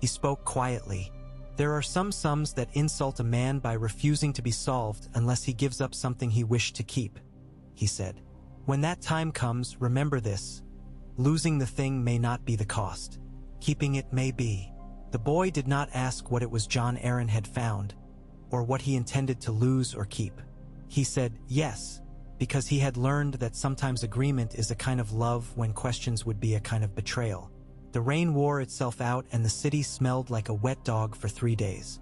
He spoke quietly. "There are some sums that insult a man by refusing to be solved unless he gives up something he wished to keep," he said. "When that time comes, remember this. Losing the thing may not be the cost. Keeping it may be." The boy did not ask what it was Jon Arryn had found, or what he intended to lose or keep. He said yes, because he had learned that sometimes agreement is a kind of love when questions would be a kind of betrayal. The rain wore itself out and the city smelled like a wet dog for 3 days.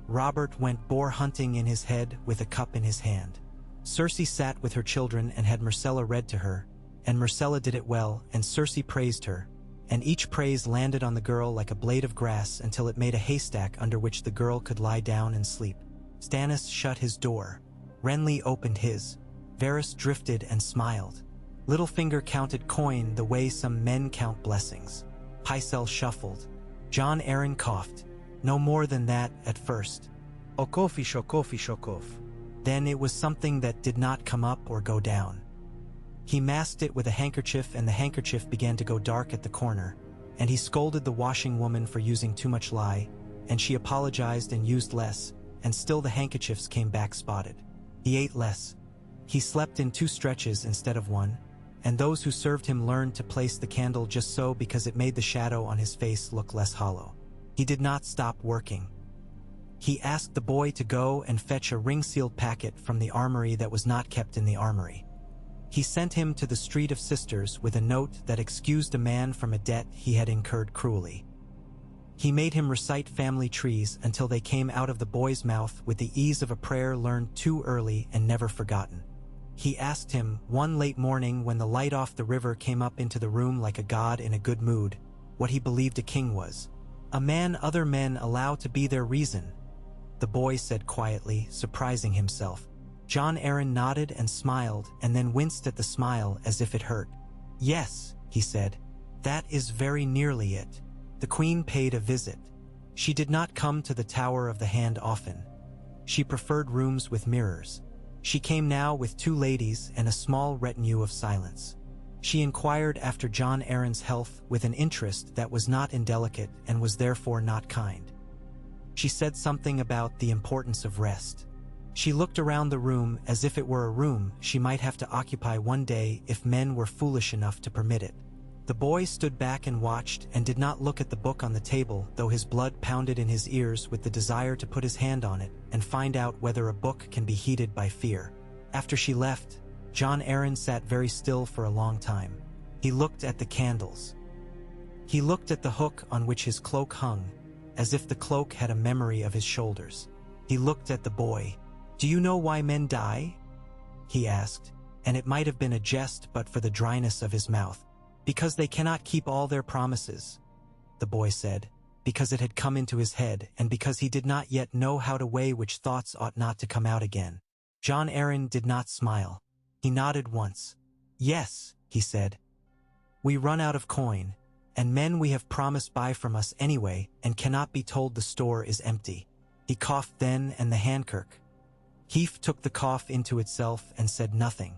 Robert went boar hunting in his head with a cup in his hand. Cersei sat with her children and had Myrcella read to her, and Myrcella did it well, and Cersei praised her, and each praise landed on the girl like a blade of grass until it made a haystack under which the girl could lie down and sleep. Stannis shut his door. Renly opened his. Varys drifted and smiled. Littlefinger counted coin the way some men count blessings. Pycelle shuffled. Jon Arryn coughed. No more than that at first. Okofi shokof. Then it was something that did not come up or go down. He masked it with a handkerchief and the handkerchief began to go dark at the corner, and he scolded the washing woman for using too much lye, and she apologized and used less, and still the handkerchiefs came back spotted. He ate less. He slept in 2 stretches instead of 1, and those who served him learned to place the candle just so because it made the shadow on his face look less hollow. He did not stop working. He asked the boy to go and fetch a ring-sealed packet from the armory that was not kept in the armory. He sent him to the Street of Sisters with a note that excused a man from a debt he had incurred cruelly. He made him recite family trees until they came out of the boy's mouth with the ease of a prayer learned too early and never forgotten. He asked him, one late morning when the light off the river came up into the room like a god in a good mood, what he believed a king was. A man other men allow to be their reason, the boy said quietly, surprising himself. Jon Arryn nodded and smiled and then winced at the smile as if it hurt. "Yes," he said, "that is very nearly it." The queen paid a visit. She did not come to the Tower of the Hand often. She preferred rooms with mirrors. She came now with 2 ladies and a small retinue of silence. She inquired after Jon Arryn's health with an interest that was not indelicate and was therefore not kind. She said something about the importance of rest. She looked around the room as if it were a room she might have to occupy one day if men were foolish enough to permit it. The boy stood back and watched and did not look at the book on the table, though his blood pounded in his ears with the desire to put his hand on it and find out whether a book can be heated by fear. After she left, Jon Arryn sat very still for a long time. He looked at the candles. He looked at the hook on which his cloak hung, as if the cloak had a memory of his shoulders. He looked at the boy. "Do you know why men die?" he asked, and it might have been a jest but for the dryness of his mouth. "Because they cannot keep all their promises," the boy said, because it had come into his head and because he did not yet know how to weigh which thoughts ought not to come out again. Jon Arryn did not smile. He nodded once. "Yes," he said. "We run out of coin, and men we have promised buy from us anyway and cannot be told the store is empty." He coughed then, and the handkerk. Heath took the cough into itself and said nothing.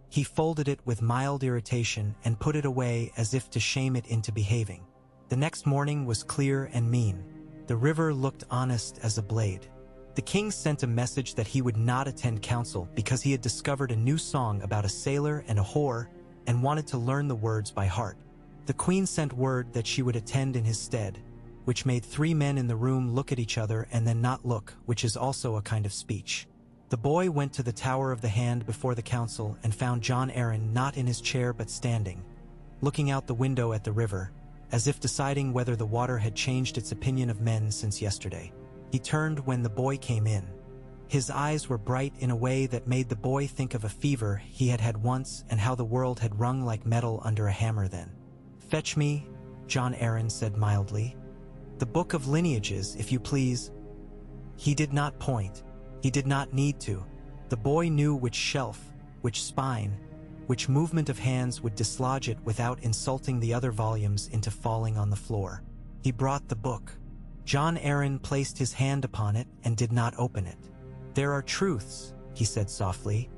He folded it with mild irritation and put it away as if to shame it into behaving. The next morning was clear and mean. The river looked honest as a blade. The king sent a message that he would not attend council because he had discovered a new song about a sailor and a whore and wanted to learn the words by heart. The queen sent word that she would attend in his stead, which made 3 men in the room look at each other and then not look, which is also a kind of speech. The boy went to the Tower of the Hand before the council and found Jon Arryn not in his chair but standing, looking out the window at the river, as if deciding whether the water had changed its opinion of men since yesterday. He turned when the boy came in. His eyes were bright in a way that made the boy think of a fever he had had once and how the world had rung like metal under a hammer then. "Fetch me," Jon Arryn said mildly. "The Book of Lineages, if you please." He did not point. He did not need to. The boy knew which shelf, which spine, which movement of hands would dislodge it without insulting the other volumes into falling on the floor. He brought the book. Jon Arryn placed his hand upon it and did not open it. "There are truths," he said softly,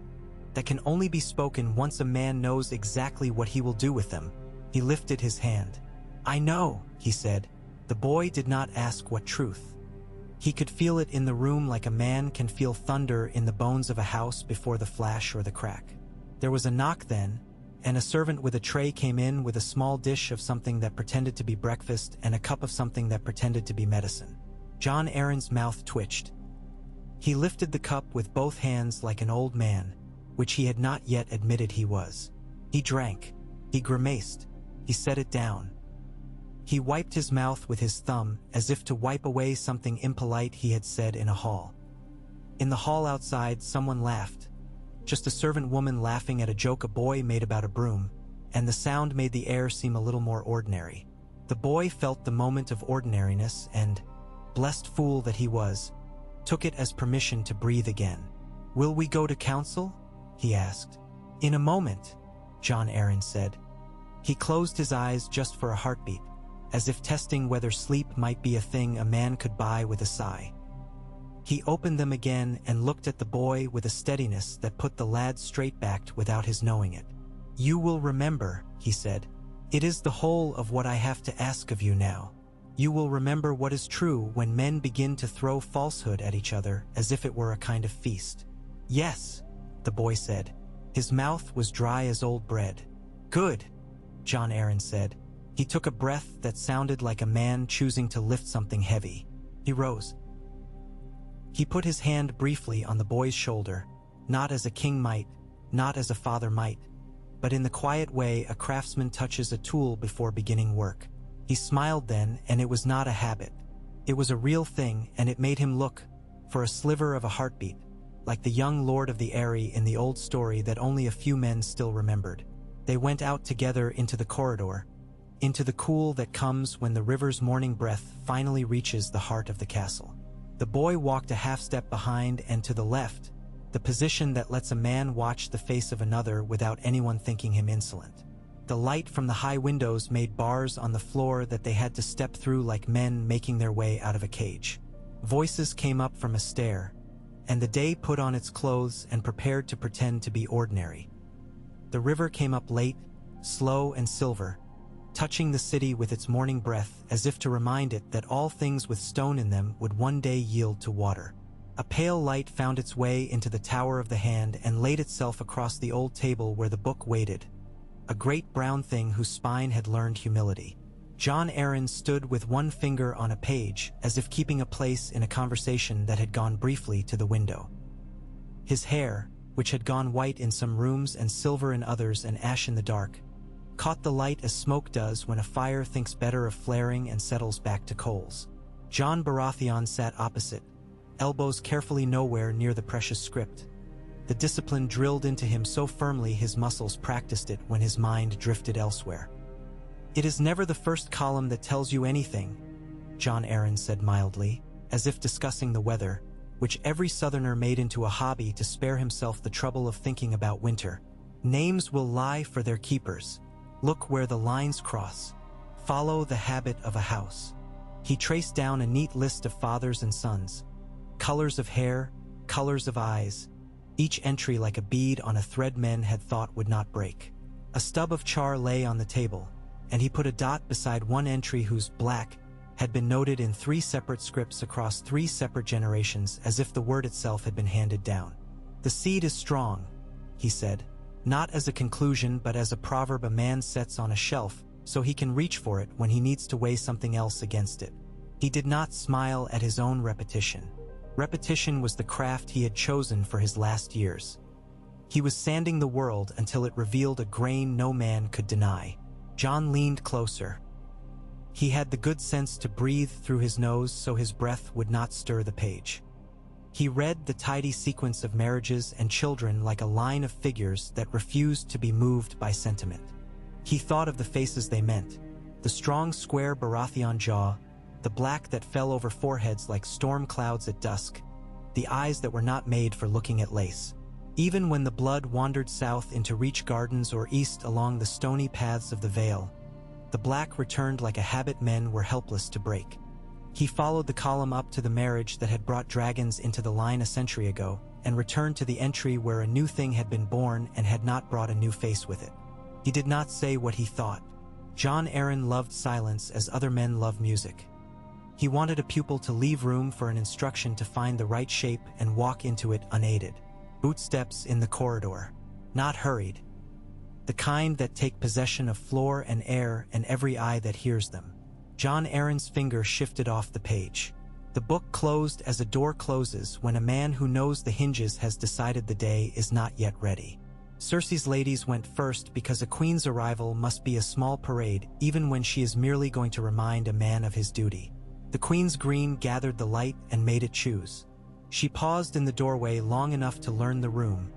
"that can only be spoken once a man knows exactly what he will do with them." He lifted his hand. "I know," he said. The boy did not ask what truth. He could feel it in the room like a man can feel thunder in the bones of a house before the flash or the crack. There was a knock then, and a servant with a tray came in with a small dish of something that pretended to be breakfast and a cup of something that pretended to be medicine. Jon Arryn's mouth twitched. He lifted the cup with both hands like an old man, which he had not yet admitted he was. He drank. He grimaced. He set it down. He wiped his mouth with his thumb as if to wipe away something impolite he had said in a hall. In the hall outside, someone laughed. Just a servant woman laughing at a joke a boy made about a broom, and the sound made the air seem a little more ordinary. The boy felt the moment of ordinariness and, blessed fool that he was, took it as permission to breathe again. "Will we go to council?" he asked. "In a moment," Jon Arryn said. He closed his eyes just for a heartbeat, as if testing whether sleep might be a thing a man could buy with a sigh. He opened them again and looked at the boy with a steadiness that put the lad straight-backed without his knowing it. "You will remember," he said. "It is the whole of what I have to ask of you now. You will remember what is true when men begin to throw falsehood at each other as if it were a kind of feast." "Yes," the boy said. His mouth was dry as old bread. "Good," Jon Arryn said. He took a breath that sounded like a man choosing to lift something heavy. He rose. He put his hand briefly on the boy's shoulder, not as a king might, not as a father might, but in the quiet way a craftsman touches a tool before beginning work. He smiled then, and it was not a habit. It was a real thing, and it made him look, for a sliver of a heartbeat, like the young lord of the Eyrie in the old story that only a few men still remembered. They went out together into the corridor, into the cool that comes when the river's morning breath finally reaches the heart of the castle. The boy walked a half-step behind and to the left, the position that lets a man watch the face of another without anyone thinking him insolent. The light from the high windows made bars on the floor that they had to step through like men making their way out of a cage. Voices came up from a stair, and the day put on its clothes and prepared to pretend to be ordinary. The river came up late, slow and silver, touching the city with its morning breath as if to remind it that all things with stone in them would one day yield to water. A pale light found its way into the Tower of the Hand and laid itself across the old table where the book waited, a great brown thing whose spine had learned humility. Jon Arryn stood with one finger on a page, as if keeping a place in a conversation that had gone briefly to the window. His hair, which had gone white in some rooms and silver in others and ash in the dark, caught the light as smoke does when a fire thinks better of flaring and settles back to coals. Jon Baratheon sat opposite, elbows carefully nowhere near the precious script. The discipline drilled into him so firmly his muscles practiced it when his mind drifted elsewhere. "It is never the first column that tells you anything," Jon Arryn said mildly, as if discussing the weather, which every southerner made into a hobby to spare himself the trouble of thinking about winter. "Names will lie for their keepers. Look where the lines cross. Follow the habit of a house." He traced down a neat list of fathers and sons, colors of hair, colors of eyes, each entry like a bead on a thread men had thought would not break. A stub of char lay on the table, and he put a dot beside one entry whose black had been noted in 3 separate scripts across 3 separate generations, as if the word itself had been handed down. "The seed is strong," he said, "not as a conclusion but as a proverb a man sets on a shelf so he can reach for it when he needs to weigh something else against it." He did not smile at his own repetition. Repetition was the craft he had chosen for his last years. He was sanding the world until it revealed a grain no man could deny. Jon leaned closer. He had the good sense to breathe through his nose so his breath would not stir the page. He read the tidy sequence of marriages and children like a line of figures that refused to be moved by sentiment. He thought of the faces they meant, the strong square Baratheon jaw, the black that fell over foreheads like storm clouds at dusk, the eyes that were not made for looking at lace. Even when the blood wandered south into Reach Gardens or east along the stony paths of the Vale, the black returned like a habit men were helpless to break. He followed the column up to the marriage that had brought dragons into the line a century ago, and returned to the entry where a new thing had been born and had not brought a new face with it. He did not say what he thought. Jon Arryn loved silence as other men love music. He wanted a pupil to leave room for an instruction to find the right shape and walk into it unaided. Bootsteps in the corridor, not hurried. The kind that take possession of floor and air and every eye that hears them. Jon Arryn's finger shifted off the page. The book closed as a door closes when a man who knows the hinges has decided the day is not yet ready. Cersei's ladies went first because a queen's arrival must be a small parade even when she is merely going to remind a man of his duty. The queen's green gathered the light and made it choose. She paused in the doorway long enough to learn the room,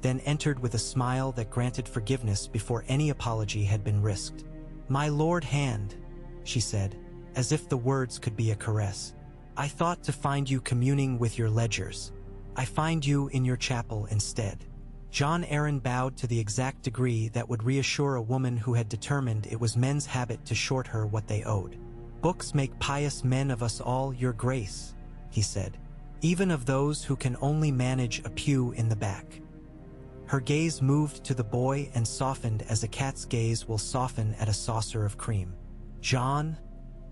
then entered with a smile that granted forgiveness before any apology had been risked. "My lord Hand," she said, as if the words could be a caress. "I thought to find you communing with your ledgers. I find you in your chapel instead." Jon Arryn bowed to the exact degree that would reassure a woman who had determined it was men's habit to short her what they owed. "Books make pious men of us all, your grace," he said, "even of those who can only manage a pew in the back." Her gaze moved to the boy and softened as a cat's gaze will soften at a saucer of cream. "Jon,"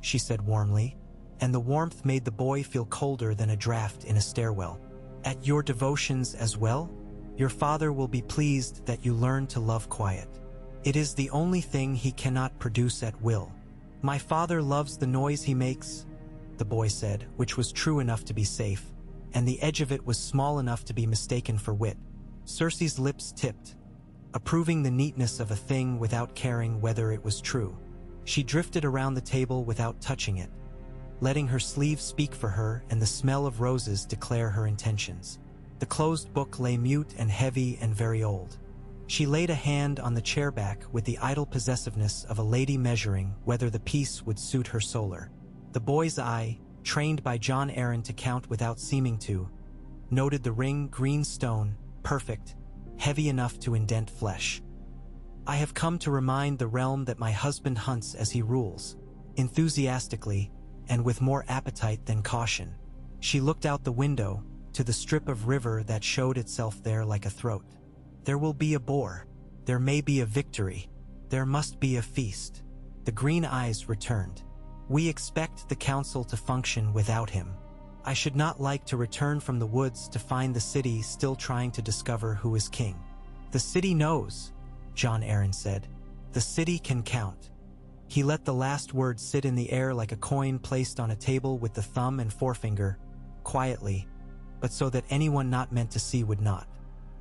she said warmly, and the warmth made the boy feel colder than a draft in a stairwell. "At your devotions as well? Your father will be pleased that you learn to love quiet. It is the only thing he cannot produce at will." "My father loves the noise he makes," the boy said, which was true enough to be safe, and the edge of it was small enough to be mistaken for wit. Cersei's lips tipped, approving the neatness of a thing without caring whether it was true. She drifted around the table without touching it, letting her sleeve speak for her and the smell of roses declare her intentions. The closed book lay mute and heavy and very old. She laid a hand on the chair back with the idle possessiveness of a lady measuring whether the piece would suit her solar. The boy's eye, trained by Jon Arryn to count without seeming to, noted the ring green stone, perfect, heavy enough to indent flesh. "I have come to remind the realm that my husband hunts as he rules," enthusiastically, and with more appetite than caution. She looked out the window, to the strip of river that showed itself there like a throat. "There will be a boar. There may be a victory. There must be a feast." The green eyes returned. "We expect the council to function without him. I should not like to return from the woods to find the city still trying to discover who is king." "The city knows," Jon Arryn said. "The city can count." He let the last word sit in the air like a coin placed on a table with the thumb and forefinger, quietly, but so that anyone not meant to see would not.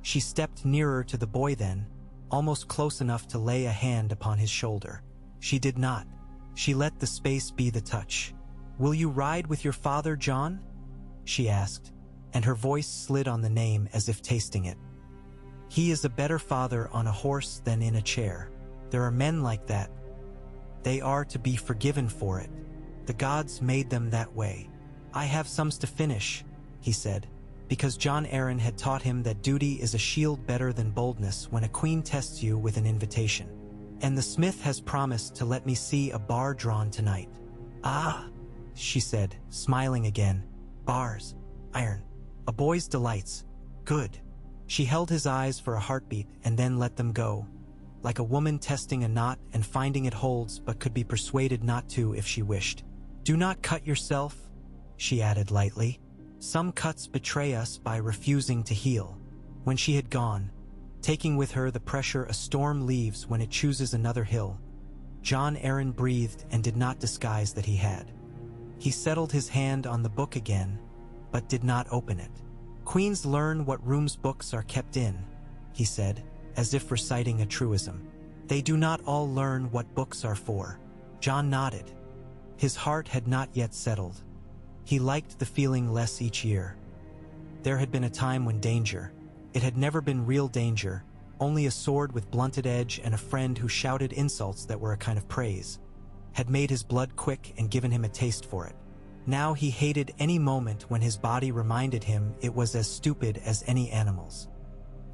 She stepped nearer to the boy then, almost close enough to lay a hand upon his shoulder. She did not. She let the space be the touch. "Will you ride with your father, Jon?" she asked, and her voice slid on the name as if tasting it. "He is a better father on a horse than in a chair. There are men like that. They are to be forgiven for it. The gods made them that way. I have sums to finish," he said, because Jon Arryn had taught him that duty is a shield better than boldness when a queen tests you with an invitation. "And the smith has promised to let me see a bar drawn tonight." "Ah," she said, smiling again. "Bars. Iron. A boy's delights. Good." She held his eyes for a heartbeat and then let them go, like a woman testing a knot and finding it holds but could be persuaded not to if she wished. "Do not cut yourself," she added lightly. "Some cuts betray us by refusing to heal." When she had gone, taking with her the pressure a storm leaves when it chooses another hill, Jon Arryn breathed and did not disguise that he had. He settled his hand on the book again, but did not open it. "Queens learn what rooms books are kept in," he said, as if reciting a truism. "They do not all learn what books are for." Jon nodded. His heart had not yet settled. He liked the feeling less each year. There had been a time when danger, it had never been real danger, only a sword with blunted edge and a friend who shouted insults that were a kind of praise, had made his blood quick and given him a taste for it. Now he hated any moment when his body reminded him it was as stupid as any animal's.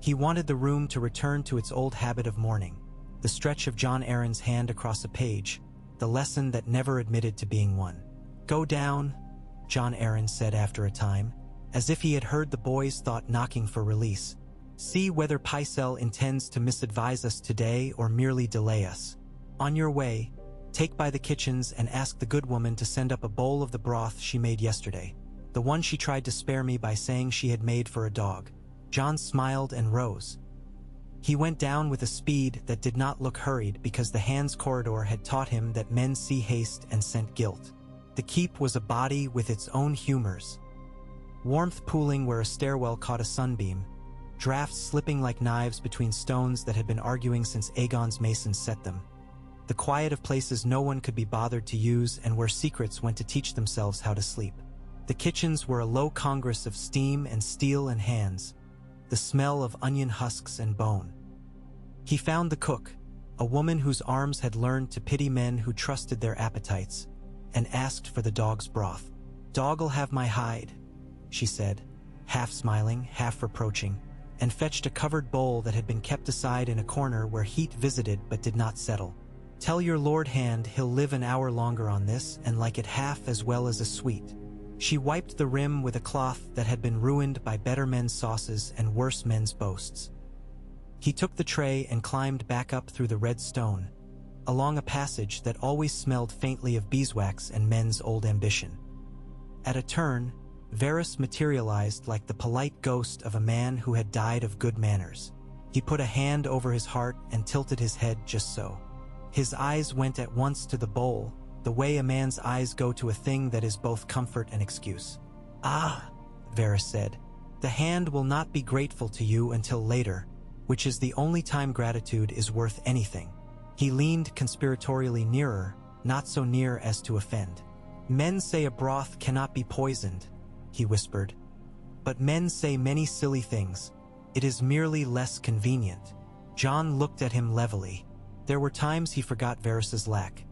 He wanted the room to return to its old habit of mourning, the stretch of Jon Arryn's hand across a page, the lesson that never admitted to being one. "Go down," Jon Arryn said after a time, as if he had heard the boy's thought knocking for release. "See whether Pycelle intends to misadvise us today or merely delay us. On your way, take by the kitchens and ask the good woman to send up a bowl of the broth she made yesterday, the one she tried to spare me by saying she had made for a dog." Jon smiled and rose. He went down with a speed that did not look hurried because the hands corridor had taught him that men see haste and scent guilt. The keep was a body with its own humors. Warmth pooling where a stairwell caught a sunbeam, drafts slipping like knives between stones that had been arguing since Aegon's masons set them. The quiet of places no one could be bothered to use and where secrets went to teach themselves how to sleep. The kitchens were a low congress of steam and steel and hands, the smell of onion husks and bone. He found the cook, a woman whose arms had learned to pity men who trusted their appetites, and asked for the dog's broth. "Dog'll have my hide," she said, half smiling, half reproaching, and fetched a covered bowl that had been kept aside in a corner where heat visited but did not settle. "Tell your lord hand he'll live an hour longer on this and like it half as well as a sweet." She wiped the rim with a cloth that had been ruined by better men's sauces and worse men's boasts. He took the tray and climbed back up through the red stone, along a passage that always smelled faintly of beeswax and men's old ambition. At a turn, Varys materialized like the polite ghost of a man who had died of good manners. He put a hand over his heart and tilted his head just so. His eyes went at once to the bowl, the way a man's eyes go to a thing that is both comfort and excuse. "Ah," Varys said, "the hand will not be grateful to you until later, which is the only time gratitude is worth anything." He leaned conspiratorially nearer, not so near as to offend. "Men say a broth cannot be poisoned," he whispered. "But men say many silly things. It is merely less convenient." Jon looked at him levelly. There were times he forgot Varys's lack,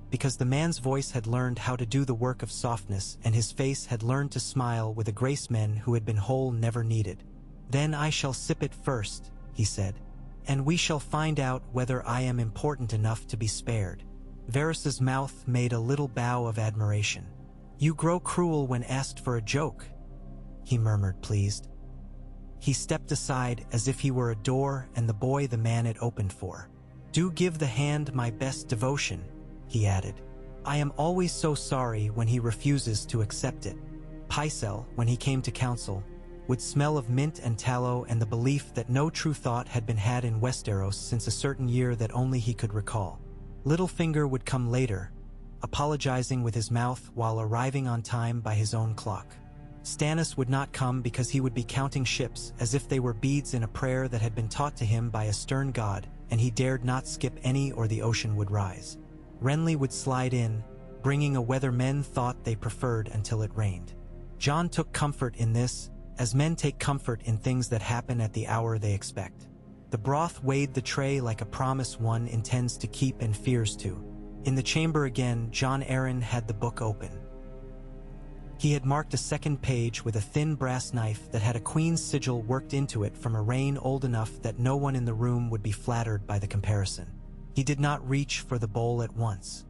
because the man's voice had learned how to do the work of softness and his face had learned to smile with a grace men who had been whole never needed. "Then I shall sip it first," he said, "and we shall find out whether I am important enough to be spared." Varys's mouth made a little bow of admiration. "You grow cruel when asked for a joke," he murmured, pleased. He stepped aside as if he were a door and the boy the man it opened for. "Do give the hand my best devotion," he added. "I am always so sorry when he refuses to accept it." Pycelle, when he came to council, would smell of mint and tallow and the belief that no true thought had been had in Westeros since a certain year that only he could recall. Littlefinger would come later, apologizing with his mouth while arriving on time by his own clock. Stannis would not come because he would be counting ships as if they were beads in a prayer that had been taught to him by a stern god, and he dared not skip any or the ocean would rise. Renly would slide in, bringing a weather men thought they preferred until it rained. Jon took comfort in this, as men take comfort in things that happen at the hour they expect. The broth weighed the tray like a promise one intends to keep and fears to. In the chamber again, Jon Arryn had the book open. He had marked a second page with a thin brass knife that had a queen's sigil worked into it from a reign old enough that no one in the room would be flattered by the comparison. He did not reach for the bowl at once.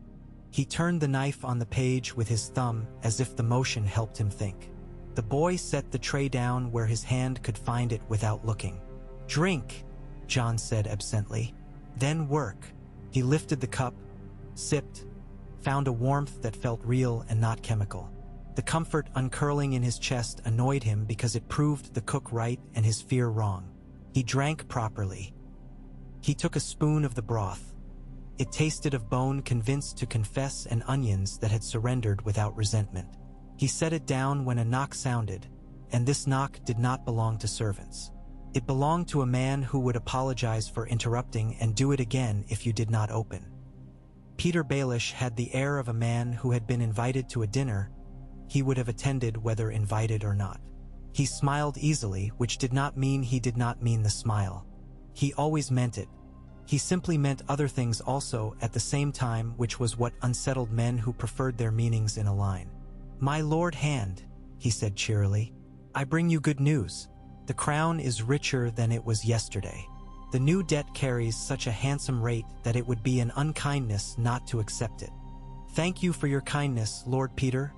He turned the knife on the page with his thumb as if the motion helped him think. The boy set the tray down where his hand could find it without looking. "Drink," Jon said absently. "Then work." He lifted the cup, sipped, found a warmth that felt real and not chemical. The comfort uncurling in his chest annoyed him because it proved the cook right and his fear wrong. He drank properly. He took a spoon of the broth. It tasted of bone convinced to confess and onions that had surrendered without resentment. He set it down when a knock sounded, and this knock did not belong to servants. It belonged to a man who would apologize for interrupting and do it again if you did not open. Peter Baelish had the air of a man who had been invited to a dinner he would have attended whether invited or not. He smiled easily, which did not mean he did not mean the smile. He always meant it. He simply meant other things also at the same time, which was what unsettled men who preferred their meanings in a line. "My Lord Hand," he said cheerily, "I bring you good news. The crown is richer than it was yesterday. The new debt carries such a handsome rate that it would be an unkindness not to accept it." "Thank you for your kindness, Lord Peter,"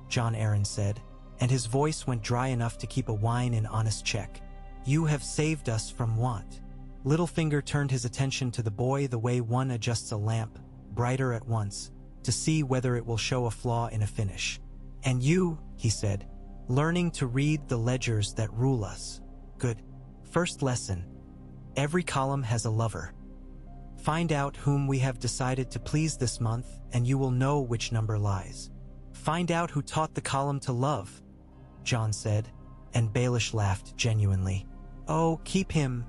Jon Arryn said, and his voice went dry enough to keep a whine in honest check. "You have saved us from want." Littlefinger turned his attention to the boy the way one adjusts a lamp, brighter at once, to see whether it will show a flaw in a finish. "And you," he said, "learning to read the ledgers that rule us. Good. First lesson. Every column has a lover. Find out whom we have decided to please this month, and you will know which number lies. Find out who taught the column to love," Jon said, and Baelish laughed genuinely. "Oh, keep him,"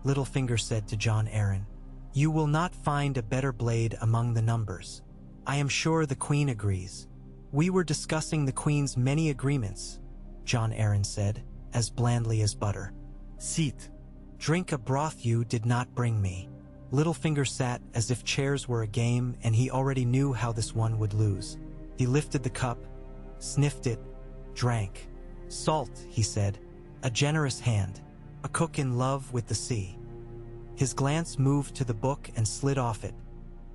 Littlefinger said to Jon Arryn. "You will not find a better blade among the numbers. I am sure the Queen agrees." "We were discussing the Queen's many agreements," Jon Arryn said, as blandly as butter. "Sit. Drink a broth you did not bring me." Littlefinger sat as if chairs were a game and he already knew how this one would lose. He lifted the cup, sniffed it, drank. "Salt," he said, "a generous hand, a cook in love with the sea." His glance moved to the book and slid off it,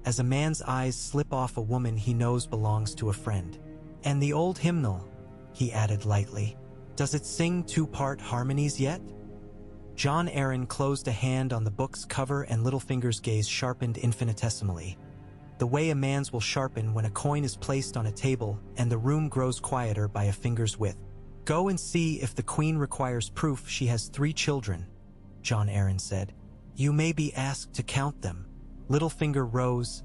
as a man's eyes slip off a woman he knows belongs to a friend. "And the old hymnal," he added lightly. "Does it sing two-part harmonies yet?" Jon Arryn closed a hand on the book's cover and Littlefinger's gaze sharpened infinitesimally, the way a man's will sharpen when a coin is placed on a table and the room grows quieter by a finger's width. "Go and see if the Queen requires proof she has 3 children," Jon Arryn said. "You may be asked to count them." Littlefinger rose,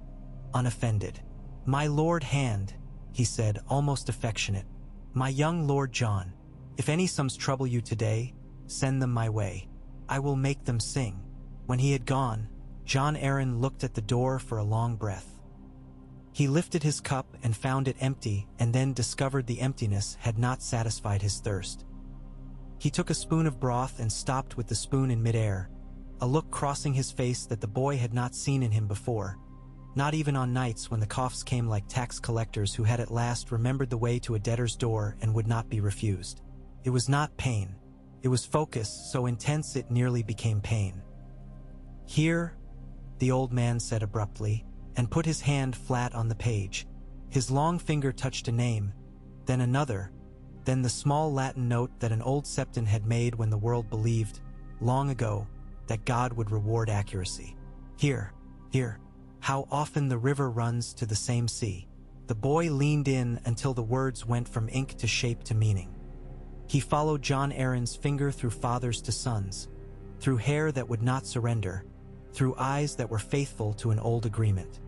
unoffended. "My Lord Hand," he said, almost affectionate. "My young Lord Jon, if any sums trouble you today, send them my way. I will make them sing." When he had gone, Jon Arryn looked at the door for a long breath. He lifted his cup and found it empty, and then discovered the emptiness had not satisfied his thirst. He took a spoon of broth and stopped with the spoon in midair, a look crossing his face that the boy had not seen in him before, not even on nights when the coughs came like tax collectors who had at last remembered the way to a debtor's door and would not be refused. It was not pain. It was focus so intense it nearly became pain. "Here," the old man said abruptly, and put his hand flat on the page. His long finger touched a name, then another, then the small Latin note that an old septon had made when the world believed, long ago, that God would reward accuracy. "Here, here, how often the river runs to the same sea." The boy leaned in until the words went from ink to shape to meaning. He followed Jon Arryn's finger through fathers to sons, through hair that would not surrender, through eyes that were faithful to an old agreement.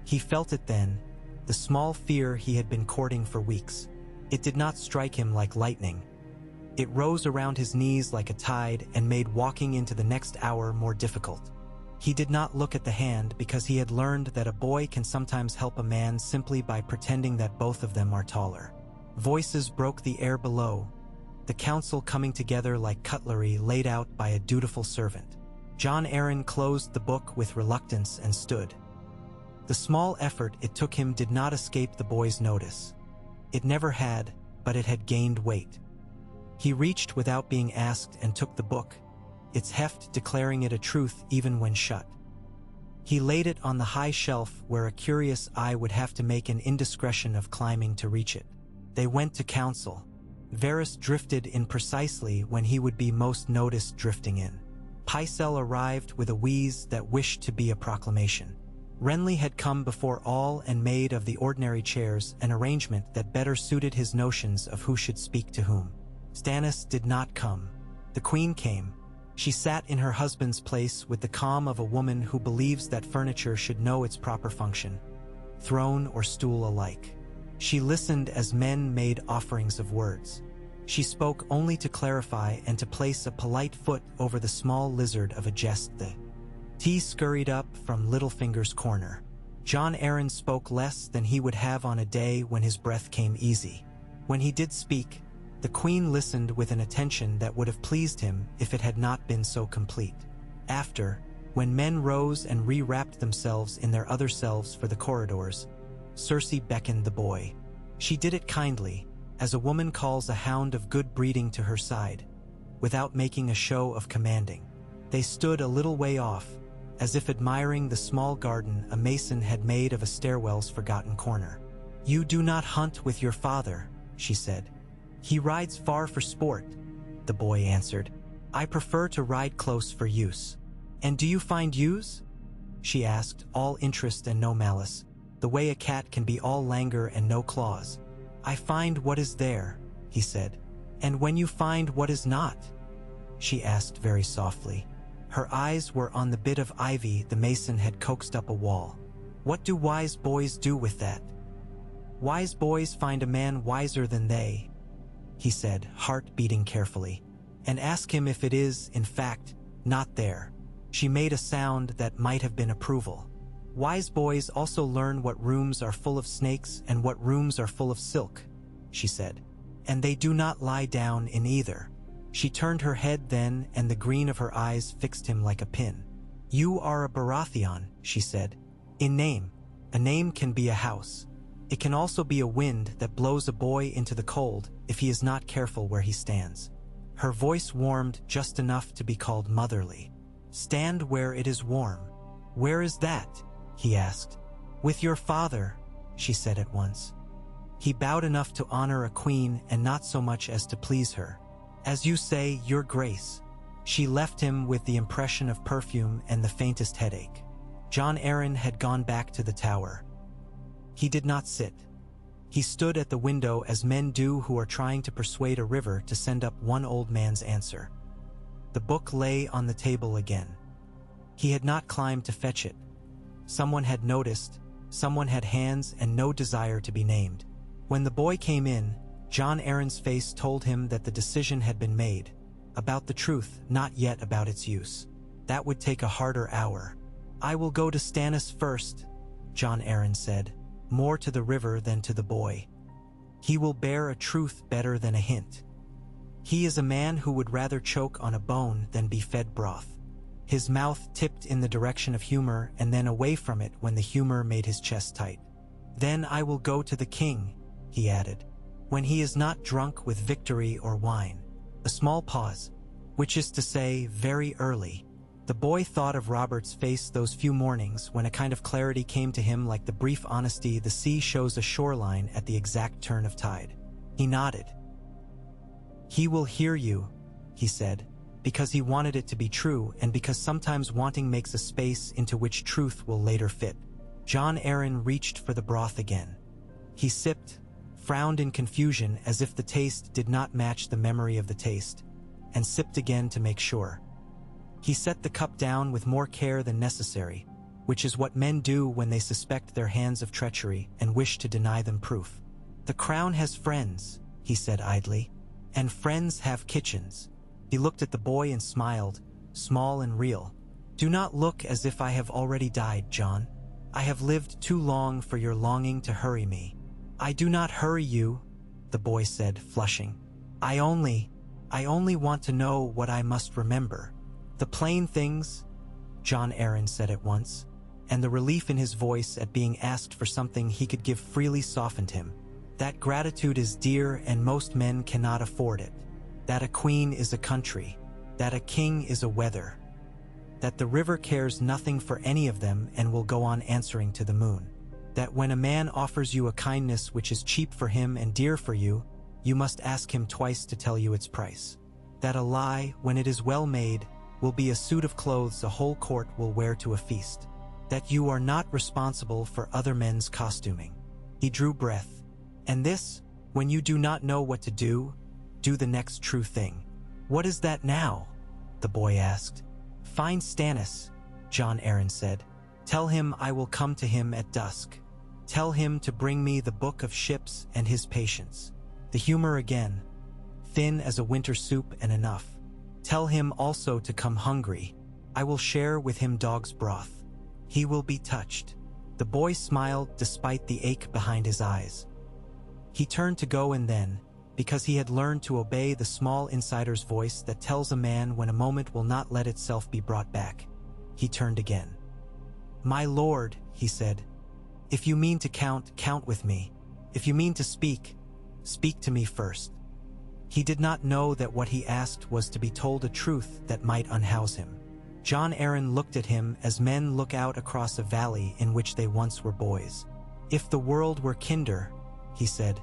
He felt it then, the small fear he had been courting for weeks. It did not strike him like lightning. It rose around his knees like a tide and made walking into the next hour more difficult. He did not look at the hand because he had learned that a boy can sometimes help a man simply by pretending that both of them are taller. Voices broke the air below, the council coming together like cutlery laid out by a dutiful servant. Jon Arryn closed the book with reluctance and stood. The small effort it took him did not escape the boy's notice. It never had, but it had gained weight. He reached without being asked and took the book, its heft declaring it a truth even when shut. He laid it on the high shelf where a curious eye would have to make an indiscretion of climbing to reach it. They went to council. Varys drifted in precisely when he would be most noticed drifting in. Pycelle arrived with a wheeze that wished to be a proclamation. Renly had come before all and made of the ordinary chairs an arrangement that better suited his notions of who should speak to whom. Stannis did not come. The queen came. She sat in her husband's place with the calm of a woman who believes that furniture should know its proper function, throne or stool alike. She listened as men made offerings of words. She spoke only to clarify and to place a polite foot over the small lizard of a jest. The tea scurried up from Littlefinger's corner. Jon Arryn spoke less than he would have on a day when his breath came easy. When he did speak, the queen listened with an attention that would have pleased him if it had not been so complete. After, when men rose and re-wrapped themselves in their other selves for the corridors, Cersei beckoned the boy. She did it kindly, as a woman calls a hound of good breeding to her side, without making a show of commanding. They stood a little way off, as if admiring the small garden a mason had made of a stairwell's forgotten corner. "You do not hunt with your father," she said. "He rides far for sport," the boy answered. "I prefer to ride close for use." "And do you find use?" she asked, all interest and no malice, the way a cat can be all languor and no claws. "I find what is there," he said. "And when you find what is not?" she asked very softly. Her eyes were on the bit of ivy the mason had coaxed up a wall. "What do wise boys do with that?" "Wise boys find a man wiser than they," he said, heart beating carefully, "and ask him if it is, in fact, not there." She made a sound that might have been approval. "Wise boys also learn what rooms are full of snakes and what rooms are full of silk," she said. "And they do not lie down in either." She turned her head then, and the green of her eyes fixed him like a pin. "You are a Baratheon," she said. "In name. A name can be a house. It can also be a wind that blows a boy into the cold if he is not careful where he stands." Her voice warmed just enough to be called motherly. "Stand where it is warm." "Where is that?" he asked. "With your father," she said at once. He bowed enough to honor a queen and not so much as to please her. "As you say, your grace." She left him with the impression of perfume and the faintest headache. Jon Arryn had gone back to the tower. He did not sit. He stood at the window as men do who are trying to persuade a river to send up one old man's answer. The book lay on the table again. He had not climbed to fetch it. Someone had noticed, someone had hands and no desire to be named. When the boy came in, Jon Arryn's face told him that the decision had been made, about the truth, not yet about its use. That would take a harder hour. "I will go to Stannis first," Jon Arryn said, more to the river than to the boy. "He will bear a truth better than a hint. He is a man who would rather choke on a bone than be fed broth." His mouth tipped in the direction of humor and then away from it when the humor made his chest tight. "Then I will go to the king," he added, "when he is not drunk with victory or wine." A small pause, which is to say, very early. The boy thought of Robert's face those few mornings when a kind of clarity came to him like the brief honesty the sea shows a shoreline at the exact turn of tide. He nodded. "He will hear you," he said, because he wanted it to be true and because sometimes wanting makes a space into which truth will later fit. Jon Arryn reached for the broth again. He sipped, frowned in confusion as if the taste did not match the memory of the taste, and sipped again to make sure. He set the cup down with more care than necessary, which is what men do when they suspect their hands of treachery and wish to deny them proof. "The crown has friends," he said idly, "and friends have kitchens." He looked at the boy and smiled, small and real. Do not look as if I have already died, Jon. I have lived too long for your longing to hurry me. I do not hurry you, the boy said, flushing. I only want to know what I must remember. The plain things, Jon Arryn said at once, and the relief in his voice at being asked for something he could give freely softened him. That gratitude is dear and most men cannot afford it. That a queen is a country. That a king is a weather. That the river cares nothing for any of them and will go on answering to the moon. That when a man offers you a kindness which is cheap for him and dear for you, you must ask him twice to tell you its price. That a lie, when it is well made, will be a suit of clothes a whole court will wear to a feast. That you are not responsible for other men's costuming. He drew breath. And this, when you do not know what to do the next true thing. What is that now? The boy asked. Find Stannis, Jon Arryn said. Tell him I will come to him at dusk. Tell him to bring me the book of ships and his patience. The humor again, thin as a winter soup and enough. Tell him also to come hungry. I will share with him dog's broth. He will be touched. The boy smiled despite the ache behind his eyes. He turned to go and then, because he had learned to obey the small insider's voice that tells a man when a moment will not let itself be brought back, he turned again. My lord, he said, if you mean to count, count with me. If you mean to speak, speak to me first. He did not know that what he asked was to be told a truth that might unhouse him. Jon Arryn looked at him as men look out across a valley in which they once were boys. If the world were kinder, he said,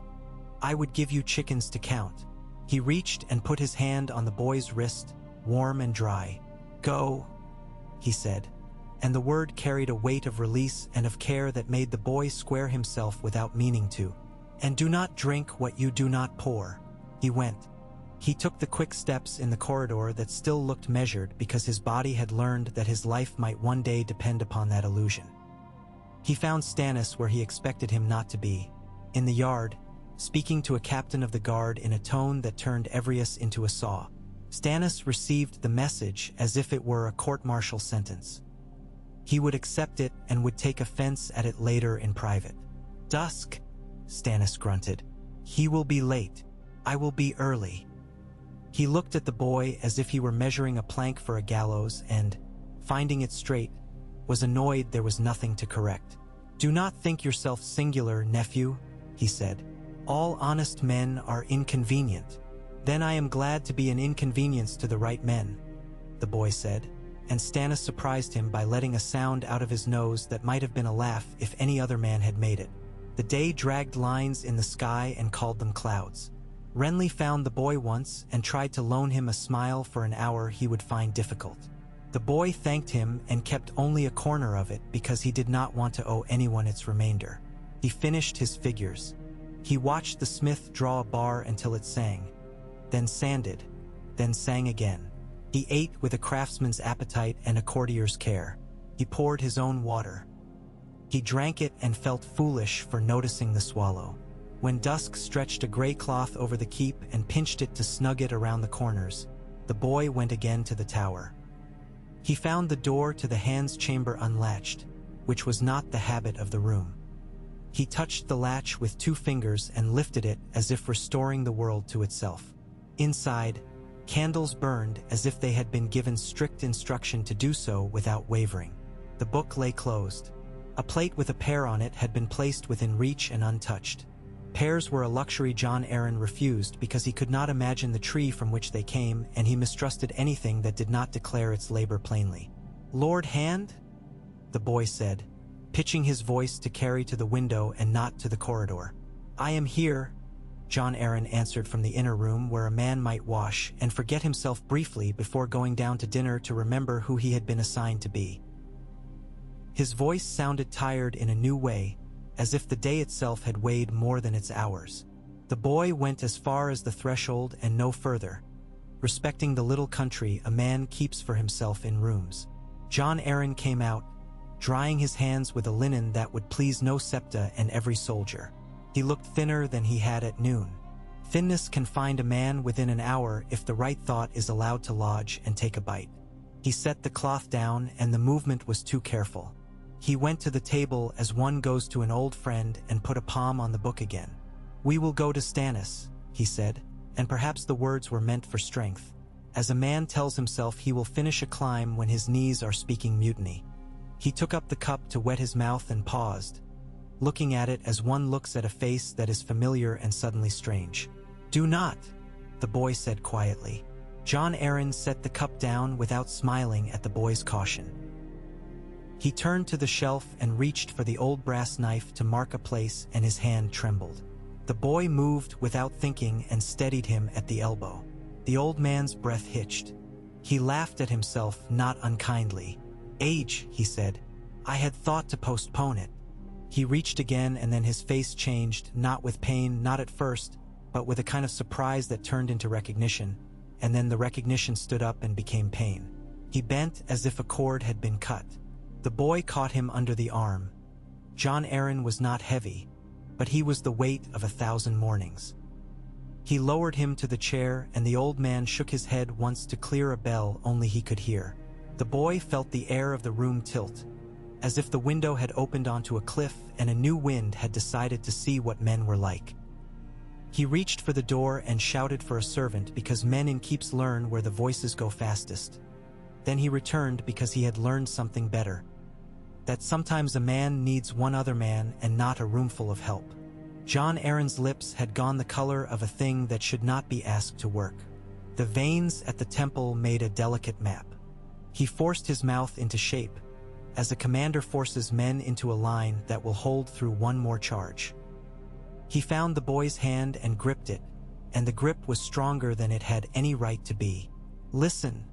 I would give you chickens to count. He reached and put his hand on the boy's wrist, warm and dry. Go, he said, and the word carried a weight of release and of care that made the boy square himself without meaning to. And do not drink what you do not pour. He went. He took the quick steps in the corridor that still looked measured because his body had learned that his life might one day depend upon that illusion. He found Stannis where he expected him not to be, in the yard, speaking to a captain of the guard in a tone that turned Evrius into a saw. Stannis received the message as if it were a court-martial sentence. He would accept it and would take offense at it later in private. Dusk, Stannis grunted. He will be late. I will be early. He looked at the boy as if he were measuring a plank for a gallows and, finding it straight, was annoyed there was nothing to correct. Do not think yourself singular, nephew, he said. All honest men are inconvenient. Then I am glad to be an inconvenience to the right men, the boy said, and Stannis surprised him by letting a sound out of his nose that might have been a laugh if any other man had made it. The day dragged lines in the sky and called them clouds. Renly found the boy once and tried to loan him a smile for an hour he would find difficult. The boy thanked him and kept only a corner of it because he did not want to owe anyone its remainder. He finished his figures. He watched the smith draw a bar until it sang, then sanded, then sang again. He ate with a craftsman's appetite and a courtier's care. He poured his own water. He drank it and felt foolish for noticing the swallow. When dusk stretched a gray cloth over the keep and pinched it to snug it around the corners, the boy went again to the tower. He found the door to the hand's chamber unlatched, which was not the habit of the room. He touched the latch with 2 fingers and lifted it as if restoring the world to itself. Inside, candles burned as if they had been given strict instruction to do so without wavering. The book lay closed. A plate with a pear on it had been placed within reach and untouched. Pears were a luxury Jon Arryn refused because he could not imagine the tree from which they came, and he mistrusted anything that did not declare its labor plainly. Lord Hand? The boy said, pitching his voice to carry to the window and not to the corridor. I am here, Jon Arryn answered from the inner room where a man might wash and forget himself briefly before going down to dinner to remember who he had been assigned to be. His voice sounded tired in a new way, as if the day itself had weighed more than its hours. The boy went as far as the threshold and no further, respecting the little country a man keeps for himself in rooms. Jon Arryn came out, drying his hands with a linen that would please no septa and every soldier. He looked thinner than he had at noon. Thinness can find a man within an hour if the right thought is allowed to lodge and take a bite. He set the cloth down, and the movement was too careful. He went to the table as one goes to an old friend and put a palm on the book again. "We will go to Stannis," he said, and perhaps the words were meant for strength, as a man tells himself he will finish a climb when his knees are speaking mutiny. He took up the cup to wet his mouth and paused, looking at it as one looks at a face that is familiar and suddenly strange. "Do not," the boy said quietly. Jon Arryn set the cup down without smiling at the boy's caution. He turned to the shelf and reached for the old brass knife to mark a place, and his hand trembled. The boy moved without thinking and steadied him at the elbow. The old man's breath hitched. He laughed at himself, not unkindly. "Age," he said. "I had thought to postpone it." He reached again, and then his face changed, not with pain, not at first, but with a kind of surprise that turned into recognition, and then the recognition stood up and became pain. He bent as if a cord had been cut. The boy caught him under the arm. Jon Arryn was not heavy, but he was the weight of 1,000 mornings. He lowered him to the chair, and the old man shook his head once to clear a bell only he could hear. The boy felt the air of the room tilt, as if the window had opened onto a cliff and a new wind had decided to see what men were like. He reached for the door and shouted for a servant, because men in keeps learn where the voices go fastest. Then he returned because he had learned something better. That sometimes a man needs one other man and not a roomful of help. Jon Arryn's lips had gone the color of a thing that should not be asked to work. The veins at the temple made a delicate map. He forced his mouth into shape, as a commander forces men into a line that will hold through one more charge. He found the boy's hand and gripped it, and the grip was stronger than it had any right to be. "Listen,"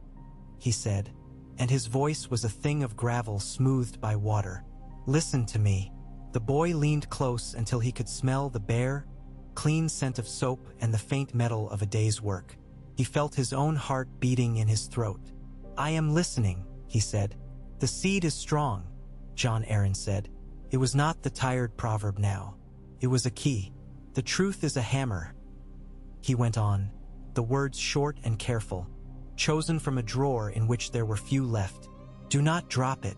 he said, and his voice was a thing of gravel smoothed by water. "Listen to me." The boy leaned close until he could smell the bare, clean scent of soap and the faint metal of a day's work. He felt his own heart beating in his throat. "I am listening," he said. "The seed is strong," Jon Arryn said. It was not the tired proverb now. It was a key. "The truth is a hammer," he went on, the words short and careful, chosen from a drawer in which there were few left. "Do not drop it.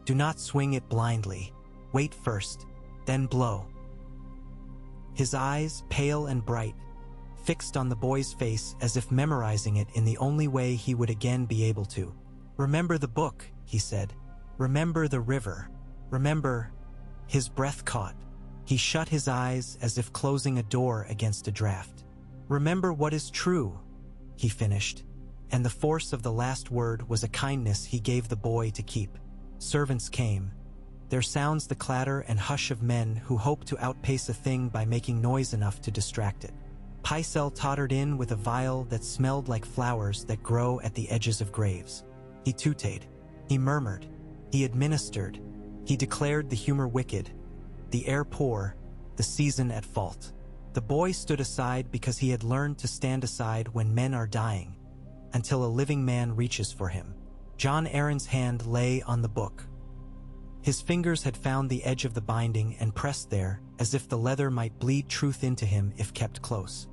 Do not swing it blindly. Wait first, then blow." His eyes, pale and bright, fixed on the boy's face as if memorizing it in the only way he would again be able to. "Remember the book," he said. "Remember the river. Remember—" His breath caught. He shut his eyes as if closing a door against a draft. "Remember what is true," he finished, and the force of the last word was a kindness he gave the boy to keep. Servants came. There sounds the clatter and hush of men who hope to outpace a thing by making noise enough to distract it. Pycelle tottered in with a vial that smelled like flowers that grow at the edges of graves. He tutayed. He murmured. He administered. He declared the humor wicked, the air poor, the season at fault. The boy stood aside because he had learned to stand aside when men are dying, until a living man reaches for him. Jon Arryn's hand lay on the book. His fingers had found the edge of the binding and pressed there, as if the leather might bleed truth into him if kept close.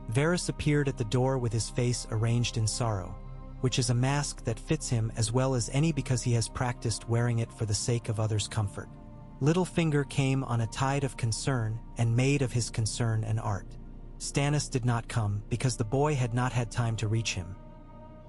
Varys appeared at the door with his face arranged in sorrow, which is a mask that fits him as well as any because he has practiced wearing it for the sake of others' comfort. Littlefinger came on a tide of concern and made of his concern an art. Stannis did not come because the boy had not had time to reach him.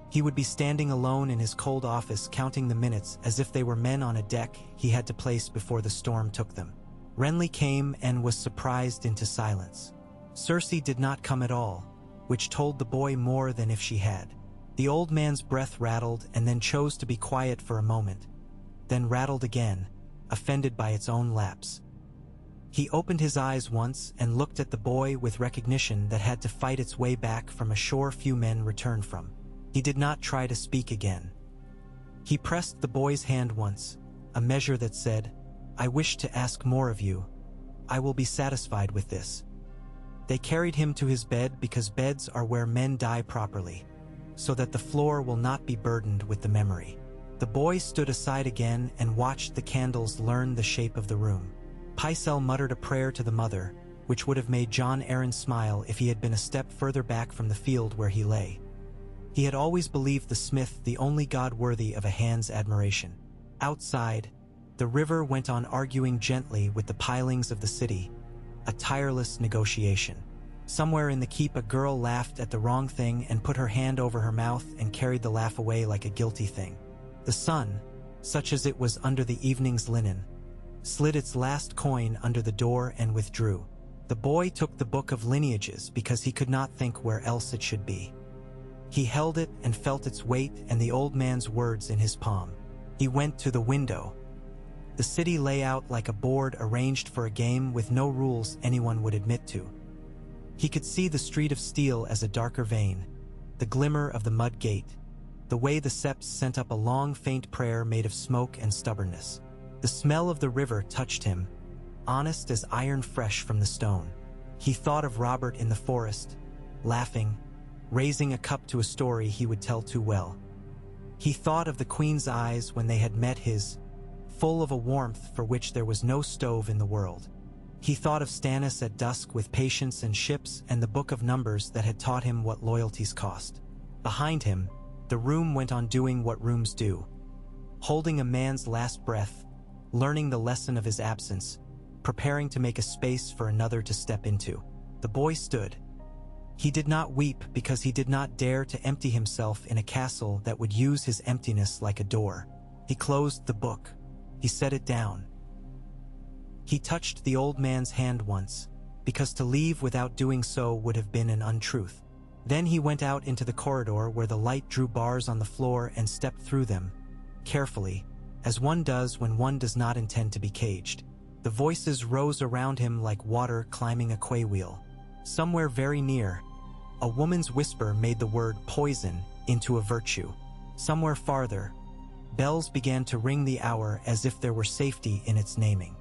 He would be standing alone in his cold office counting the minutes as if they were men on a deck he had to place before the storm took them. Renly came and was surprised into silence. Cersei did not come at all, which told the boy more than if she had. The old man's breath rattled and then chose to be quiet for a moment, then rattled again, offended by its own lapse. He opened his eyes once and looked at the boy with recognition that had to fight its way back from a shore few men returned from. He did not try to speak again. He pressed the boy's hand once, a measure that said, "I wish to ask more of you. I will be satisfied with this." They carried him to his bed because beds are where men die properly, so that the floor will not be burdened with the memory. The boy stood aside again and watched the candles learn the shape of the room. Pycelle muttered a prayer to the mother, which would have made Jon Arryn smile if he had been a step further back from the field where he lay. He had always believed the smith the only god worthy of a hand's admiration. Outside, the river went on arguing gently with the pilings of the city, a tireless negotiation. Somewhere in the keep a girl laughed at the wrong thing and put her hand over her mouth and carried the laugh away like a guilty thing. The sun, such as it was under the evening's linen, slid its last coin under the door and withdrew. The boy took the book of lineages because he could not think where else it should be. He held it and felt its weight and the old man's words in his palm. He went to the window. The city lay out like a board arranged for a game with no rules anyone would admit to. He could see the street of steel as a darker vein, the glimmer of the mud gate, the way the septs sent up a long faint prayer made of smoke and stubbornness. The smell of the river touched him, honest as iron fresh from the stone. He thought of Robert in the forest, laughing, raising a cup to a story he would tell too well. He thought of the Queen's eyes when they had met his, full of a warmth for which there was no stove in the world. He thought of Stannis at dusk with patience and ships and the book of numbers that had taught him what loyalties cost. Behind him, the room went on doing what rooms do, holding a man's last breath, learning the lesson of his absence, preparing to make a space for another to step into. The boy stood. He did not weep because he did not dare to empty himself in a castle that would use his emptiness like a door. He closed the book. He set it down. He touched the old man's hand once, because to leave without doing so would have been an untruth. Then he went out into the corridor where the light drew bars on the floor and stepped through them, carefully, as one does when one does not intend to be caged. The voices rose around him like water climbing a quay wheel. Somewhere very near, a woman's whisper made the word poison into a virtue. Somewhere farther, bells began to ring the hour as if there were safety in its naming.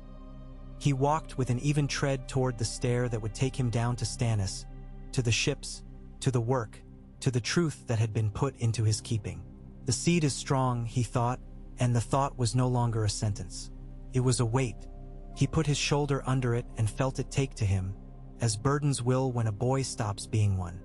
He walked with an even tread toward the stair that would take him down to Stannis, to the ships, to the work, to the truth that had been put into his keeping. The seed is strong, he thought, and the thought was no longer a sentence. It was a weight. He put his shoulder under it and felt it take to him, as burdens will when a boy stops being one.